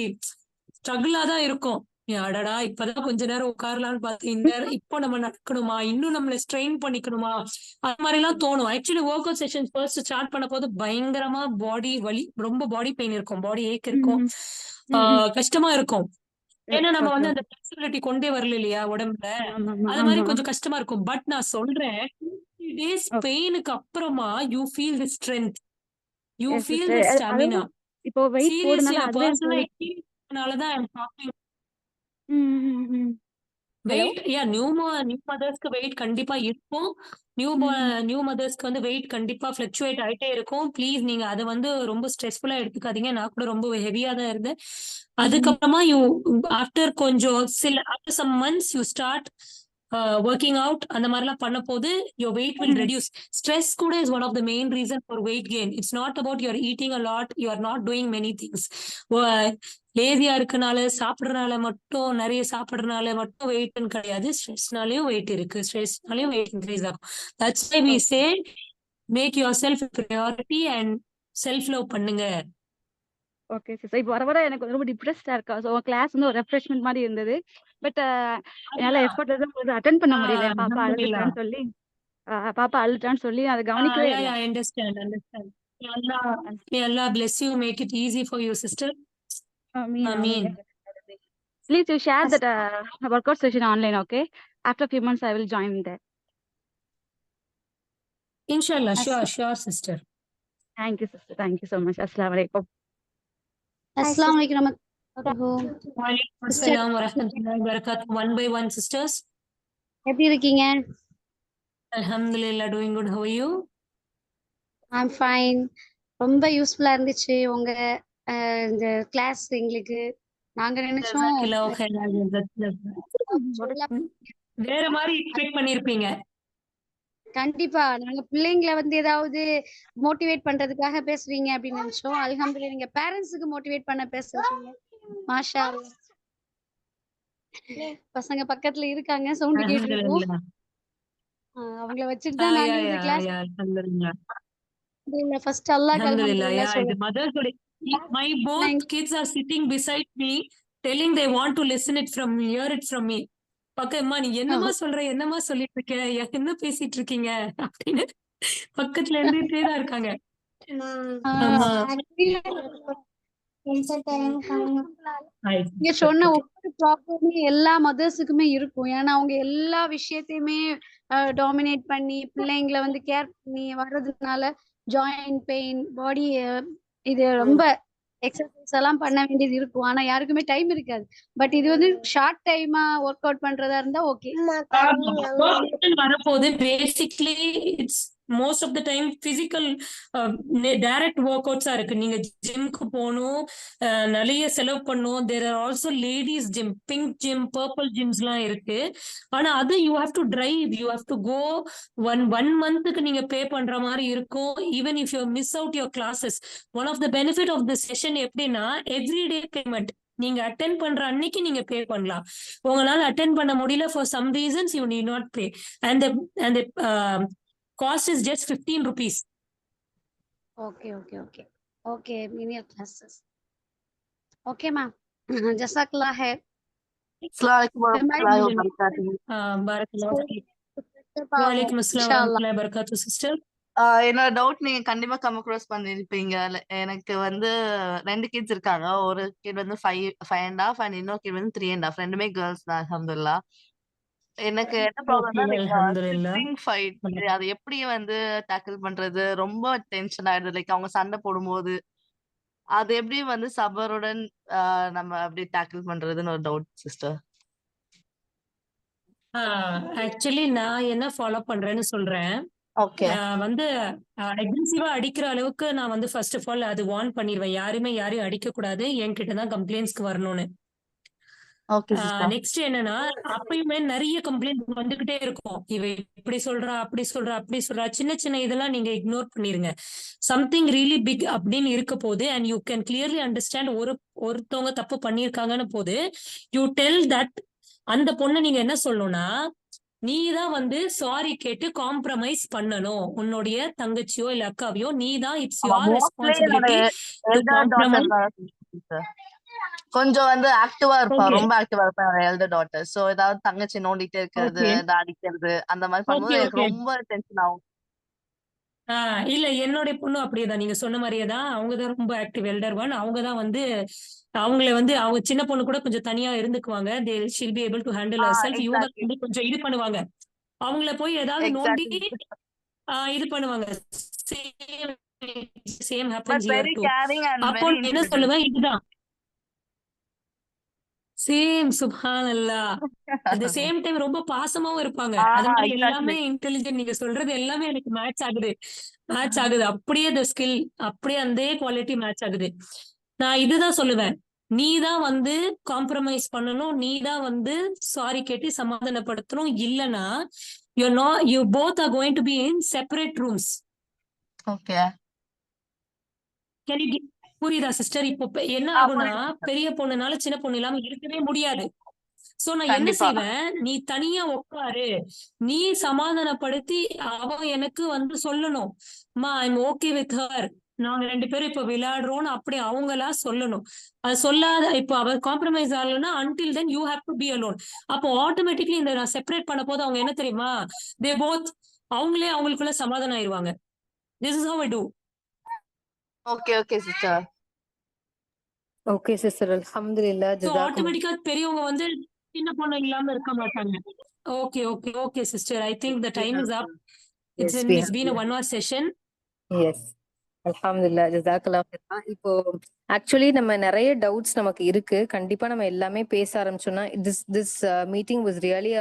ஸ்ட்ரகிளா தான் இருக்கும். அடடா இப்பதான் கொஞ்ச நேரம் உட்காரலாம்னு பார்த்து இப்போ நம்ம நடக்கணுமா, இன்னும் நம்மள ஸ்ட்ரெயின் பண்ணிக்கணுமா, அது மாதிரி எல்லாம் தோணும். Actually work out session first start பண்ண போது பயங்கரமா பாடி வலி, ரொம்ப பாடி பெயின் இருக்கும், பாடி ஏக் இருக்கும், கஷ்டமா இருக்கும். ஏன்னா நம்ம வந்து அந்த ஃபிளெக்சிபிலிட்டி கொண்டே வரல இல்லையா உடம்புல. அது மாதிரி கொஞ்சம் கஷ்டமா இருக்கும். பட் நான் சொல்றேன், 2 days பெயினுக்கு அப்புறமா you feel the strength, you feel the stamina. இப்போ வெயிட் சீரியஸ்லி போடுறதுனால நான் பர்சனலா எக்ஸ்பீரியன்ஸ்னால தான் I am talking. Weight new மதர்ஸ்க்கு வெயிட் கண்டிப்பா இருக்கும். நியூ மதர்ஸ்க்கு வந்து வெயிட் கண்டிப்பா ஃபிளக்சுவேட் ஆயிட்டே இருக்கும். ப்ளீஸ் நீங்க அதை வந்து ரொம்ப ஸ்ட்ரெஸ்ஃபுல்லா எடுத்துக்காதீங்க. நான் கூட ரொம்ப ஹெவியா தான் இருந்தேன். அதுக்கப்புறமா after after some months you start working out அந்த மாதிரிலாம் பண்ண போது your weight will reduce. Stress கூட is one of the main reason for weight gain. It's not about your eating a lot, you are not doing many things. லேசியா இருக்கனால சாப்பிடுறதுனால மட்டும், நிறைய சாப்பிடுறதுனால மட்டும் வெயிட்னு கிடையாது. ஸ்ட்ரெஸ்னாலயும் வெயிட் இருக்கு, ஸ்ட்ரெஸ்னாலயும் வெயிட் இன்க்ரீஸ் ஆகும். That's why we say make your self priority and self love பண்ணுங்க. Okay sister. இப்போ வர எனக்கு ரொம்ப டிப்ரெஸ்டா இருக்கா. ஸோ கிளாஸ் வந்து ஒரு ரெஃப்ரெஷ்மெண்ட் மாதிரி இருந்தது. பட் என்னால எஃபோர்ட் தான் அட்டென்ட் பண்ண முடியல. என் பாப்பா அல்ஹம்துலில்லாஹ். அழுதுட்டான்னு சொல்லி அதை கவனிக்கவே Yeah, இல்லை. yeah, I understand. May Allah bless you, make it easy for you, sister. Ameen, Ameen. ameen. Please you share that workout session online, okay? After a few months, I will join there. Inshallah, sure, sister. Thank you, sister. Thank you so much. Assalamu alaikum. Assalamu alaikum warahmatullahi. Walaikum assalam wa rahmatullahi wa barakatuh. One by one, sisters. எப்படி இருக்கீங்க? Alhamdulillah, doing good. How are you? I'm fine. ரொம்ப யூஸ்ஃபுல்லா இருந்துச்சு உங்க இந்த class எங்களுக்கு. நாங்க நினைச்சோம் ஜஸாக்கில்லாஹு khairan. வேற மாதிரி எக்ஸ்பெக்ட் பண்ணிருப்பீங்க. கண்டிப்பா நாங்க பிள்ளைங்களை வந்து ஏதாவது மோட்டிவேட் பண்றதுக்காக பேசுறீங்க அப்படின்னு நினைச்சோம். அல்ஹம்துலில்லாஹ் நீங்க பேரண்ட்ஸுக்கு மோட்டிவேட் பண்ண பேசுறீங்க. மாஷா அல்லாஹ். பசங்க பக்கத்துல இருக்காங்க, சவுண்ட் கேட்டு இருக்கும். அல்ஹம்துலில்லாஹ். அவங்கள வச்சுட்டு தான் நாங்க இந்த கிளாஸ் அல்ஹம்துலில்லாஹ். ஃபர்ஸ்ட் அல்லாஹ்க்கு Alhamdulillah, அல்ஹம்துலில்லாஹ் yeah, சொல்றேன். the mothers would, my both kids are sitting beside me, telling they want to listen it from me, hear it from me. பக்கம்மா நீ என்னமா சொல்ற, என்னமா சொல்லிட்டு இருக்க, என்ன பேசிட்டு இருக்கீங்க அப்படின்னு பக்கத்துல இருந்துட்டே தான் இருக்காங்க. ஆமா. நீங்க சொன்ன ஒவ்வொரு ப்ராப்ளமே எல்லா மதர்ஸுக்குமே இருக்கும். ஏன்னா அவங்க எல்லா விஷயத்தையுமே டாமினேட் பண்ணி பிள்ளைங்களை வந்து கேர் பண்ணி வர்றதுனால ஜாயிண்ட் பெயின், பாடி இது ரொம்ப எக்ஸசைஸ் எல்லாம் பண்ண வேண்டியது இருக்கும். ஆனா யாருக்குமே டைம் இருக்காது. பட் இது வந்து ஷார்ட் டைமா ஒர்க் அவுட் பண்றதா இருந்தா ஓகே. வரப்போது basically it's most of the time physical direct work அவுட்ஸா இருக்கு. நீங்க ஜிம்க்கு போகணும், நிறைய செலவு பண்ணும். There are also ladies gym, pink gym, purple gyms எல்லாம் இருக்கு. ஆனா அது you have to drive, you have to go. One மந்த்துக்கு நீங்க பே பண்ற மாதிரி இருக்கும். Even if you miss out your classes, one of the benefit of the session எப்படின்னா எவ்ரிடே பேமெண்ட். நீங்க அட்டென்ட் பண்ற அன்னைக்கு நீங்க பே பண்ணலாம். உங்களால அட்டென்ட் பண்ண முடியல for some reasons, you need not pay. And cost is just 15 rupees. Okay, mini classes. Okay, ma'am. Jazakallah khair. Assalamualaikum warahmatullahi wabarakatuh. Barakallahu feek. Wa alaikum assalam wa rahmatullahi wa barakatuh, sister. என்னோட doubt நீங்க கண்டிப்பா come across பண்ணிருப்பீங்க. எனக்கு வந்து 2 kids இருக்காங்க. ஒரு kit வந்து 5.5 and இன்னொரு கிட் வந்து 3.5. ரெண்டுமே கேர்ள்ஸ் தான் அல்ஹம்துலில்லாஹ். எனக்கு என்ன ப்ராப்ளம்னா Okay, alhamdulillah. சிப்லிங் ஃபைட் அது எப்படி வந்து டேக்கிள் பண்றது, ரொம்ப டென்ஷன் ஆயிடுது. லைக் அவங்க சண்டை போடும்போது அது எப்படி வந்து சபருடன் நம்ம அப்படி டேக்கிள் பண்றதுன்னு ஒரு டவுட் சிஸ்டர். ஆக்சுவலி நான் என்ன ஃபாலோ பண்றேன்னு சொல்றேன். ஓகே வந்து அக்ரெசிவா அடிக்கிற அளவுக்கு நான் வந்து ஃபர்ஸ்ட் ஆஃப் ஆல் அது வார்ன் பண்ணிடுவேன். யாரையும் அடிக்க கூடாது, என்கிட்ட தான் கம்ப்ளைண்ட்ஸ்க்கு வரணும்னு. Okay sister. நெக்ஸ்ட் என்னன்னா, அப்பயுமே நிறைய கம்ப்ளைண்ட் வந்துகிட்டே இருக்கும். இவ இப்படி சொல்றா, அப்படி சொல்றா, அப்படி சொல்றா. சின்ன சின்ன இதெல்லாம் நீங்க இக்னோர் பண்ணிருங்க. சம்திங் ரியலி பிக் அப்படின்னு இருக்க போது and you can clearly understand ஒருத்தவங்க தப்பு பண்ணிருக்காங்கன்னு போது யூ டெல் தட். அந்த பொண்ணு நீங்க என்ன சொல்லணும்னா, நீ தான் வந்து சாரி கேட்டு காம்ப்ரமைஸ் பண்ணணும். உன்னுடைய தங்கச்சியோ இல்ல அக்காவையோ நீ தான், இட்ஸ் யுவர் ரெஸ்பான்சிபிலிட்டி. கொஞ்சம் வந்து ஆக்டிவா இருப்பா, Okay. ரொம்ப ஆக்டிவா இருப்பா எல்டர் டாட்டர். சோ ஏதாவது தங்கச்சி நோண்டிட்டே இருக்கிறது, Okay. அடிக்கிறது அந்த மாதிரி பண்ணும்போது Okay, எனக்கு okay. ரொம்ப டென்ஷன் ஆகும். இல்ல என்னுடைய பொண்ணு அப்படியேதான், நீங்க சொன்ன மாதிரியேதான். அவங்கதான் ரொம்ப ஆக்டிவ் எல்டர் ஒன். அவங்கதான் வந்து அவங்கள வந்து அவங்க சின்ன பொண்ணு கூட கொஞ்சம் தனியா இருந்துக்குவாங்க. they she'll be able to handle herself. இவங்க எக்ஸாக்ட்லி வந்து கொஞ்சம் இது பண்ணுவாங்க. அவங்கள போய் ஏதாவது நோண்டி எக்ஸாக்ட்லி இது பண்ணுவாங்க. Same but happens here very to. Carrying and அப்போ வெரி என்ன இன்டெலிஜென்ட். சொல்லுவேன், இதுதான் சேம். சுப்ஹானல்லாஹ். அட் த சேம் டைம் ரொம்ப பாசமாவும் இருப்பாங்க. அது மாதிரி எக்ஸாக்ட்லி எல்லாமே இன்டெலிஜென்ட். நீங்க சொல்றது எல்லாமே எனக்கு மேட்ச் ஆகுது. அப்படியே த ஸ்கில், அப்படியே அந்த குவாலிட்டி மேட்ச் ஆகுது. நான் இதுதான் சொல்லுவேன், நீ தான் வந்து காம்ப்ரமைஸ் பண்ணணும், நீ தான் வந்து சாரி கேட்டு சமாதானப்படுத்தணும். இல்லனா you both are going to be in separate rooms. Okay Can you give- புரியுதா சிஸ்டர்? இப்போ என்ன ஆகும்னா, பெரிய பொண்ணுனால சின்ன பொண்ணு இல்லாம இருக்கவே முடியாது. சோ நான் என்ன கண்டிப்பா செய்வேன், நீ தனியா உட்காரு, நீ சமாதானப்படுத்தி அவ எனக்கு வந்து சொல்லணும், அம்மா ஐம் ஓகே வித் ஹர், நாங்க 2 பேரும் இப்ப விளையாடுறோம்னு அப்படி அவங்களா சொல்லணும். அது சொல்லாத இப்போ அவ காம்ப்ரமைஸ் ஆகலன்னா until then you have to be alone. அப்போ ஆட்டோமேட்டிக்லி இந்த நான் செப்பரேட் பண்ண போது அவங்க என்ன தெரியுமா? தே போத் அவங்களே அவங்களுக்குள்ள சமாதானம் ஆயிருவாங்க. This is how I do. Okay okay sister. Okay sister, அல்ஹம்துலில்லாஹ். ஸோ ஜஸாக்கும் ஆட்டோமேட்டிக்கா பெரியவங்க வந்து சின்ன பொண்ணு இல்லாம இருக்க மாட்டாங்க. Okay okay okay sister. I think the time is up. yes, we It's have been a 1 hour session. Yes அல்ஹம்துலில்லாஹ். ஜஸாக்கல்லாஹ் ஹைரா. இப்போ ஆக்சுவலி நம்ம நிறைய டவுட்ஸ் நமக்கு இருக்கு. கண்டிப்பா நம்ம எல்லாமே பேச ஆரம்பிச்சோம்னா this meeting was really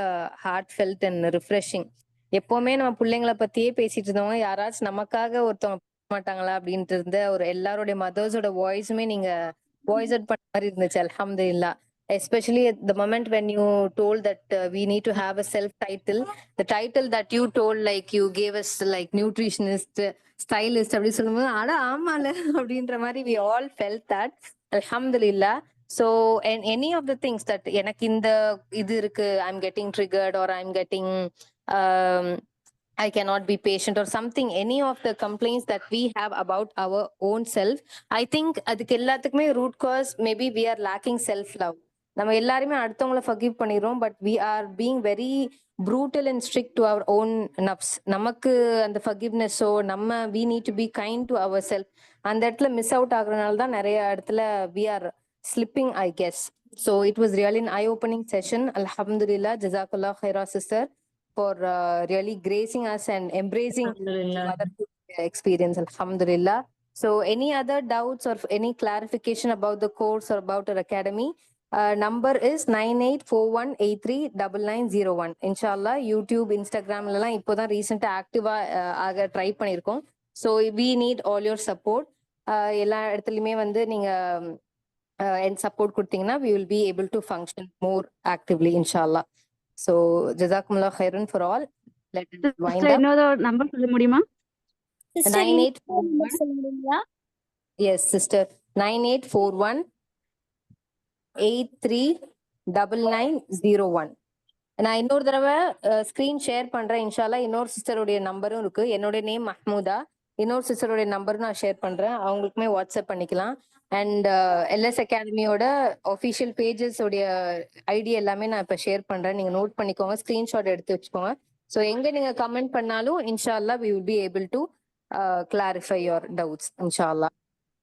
heart felt and refreshing. எப்பவுமே நம்ம பிள்ளைங்களை பத்தியே பேசிட்டு இருந்தவங்க யாராச்சும் நமக்காக ஒருத்தவங்க பேச மாட்டாங்களா அப்படின்ட்டு இருந்த ஒரு எல்லாருடைய மதர்ஸோட வாய்ஸுமே நீங்க வாய்ஸ் அவுட் பண்ண மாதிரி இருந்துச்சு. அல்ஹம்துலில்லாஹ். Especially at the moment when you told that we need to have a self title, the title that you told, like you gave us like nutritionist, stylist அப்படி சொல்லும்போது அட ஆமால அப்படின்ற மாதிரி we all felt that. Alhamdulillah. So and any of the things that எனக்கு இந்த இது இருக்கு, I'm getting triggered or I'm getting um, I cannot be patient or something, any of the complaints that we have about our own self, I think அதுக்கு எல்லாத்துக்குமே root cause maybe we are lacking self love. நம்ம எல்லாருமே அடுத்தவங்களை forgive பண்ணிடுறோம், but we are being very brutal and strict to our own நப்ஸ். நமக்கு அந்த ஃபர்கிவ்னஸோ நம்ம we need to be kind to our self அந்த இடத்துல மிஸ் அவுட் ஆகுறதுனால தான் நிறைய இடத்துல we are slipping, I guess. So it was really an eye-opening session. Alhamdulillah. Jazakallah khaira sister for really gracing us and embracing Alhamdulillah. motherhood experience. Alhamdulillah. So any other doubts or any clarification about the course or about our academy? Number is 9841839901. இன்ஷால்லா YouTube இன்ஸ்டாகிராம்லாம் இப்போதான் ரீசெண்டா ஆக்டிவா ஆக try பண்ணியிருக்கோம். So we need all your support. எல்லா இடத்துலையுமே வந்து நீங்க support கொடுத்தீங்கன்னா we will be able to function more actively inshallah. So jazakumullah khairan for all. Let us wind sister up. இன்னொரு நம்பர் சொல்ல முடியுமா? 9841. சொல்லுங்களா? Yes sister, 9841839901. நான் இன்னொரு தடவை ஸ்கிரீன் ஷேர் பண்றேன் இன்ஷால்லா. இன்னொரு சிஸ்டருடைய நம்பரும் இருக்கு. என்னுடைய நேம் மஹ்மூதா. இன்னொரு சிஸ்டருடைய நம்பரும் நான் ஷேர் பண்றேன், அவங்களுக்குமே வாட்ஸ்அப் பண்ணிக்கலாம். அண்ட் எல்எஸ் அகாடமியோட ஒஃபிஷியல் பேஜஸ் உடைய ஐடி எல்லாமே நான் இப்ப ஷேர் பண்றேன். நீங்க நோட் பண்ணிக்கோங்க, ஸ்கிரீன்ஷாட் எடுத்து வச்சுக்கோங்க. ஸோ எங்க நீங்க கமெண்ட் பண்ணாலும் இன்ஷால்லா we will be able to clarify your doubts inshallah.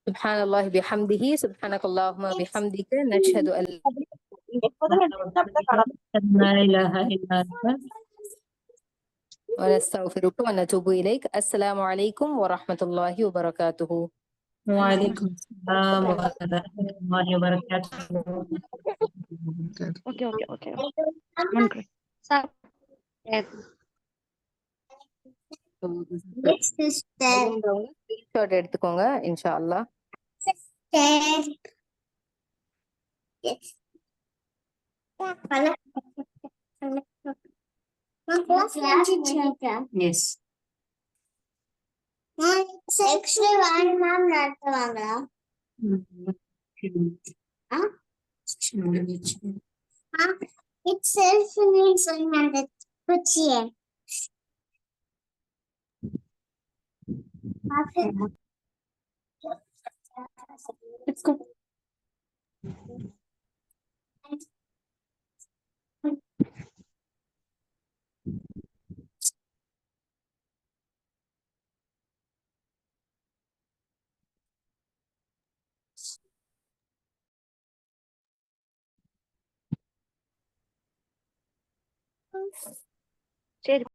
Subhanallah bihamdihi, subhanakallahumma bihamdika, nashhadu an La ilaha illa anta. ونستغفرك ونتوب إليك. السلام عليكم ورحمة الله وبركاته. وعليكم السلام ورحمة الله وبركاته. Okay okay okay நன்றி. ஸ்கிரீன்ஷாட் எடுத்துக்கோங்க இன்ஷால்லா. Yes. Let's go. சரி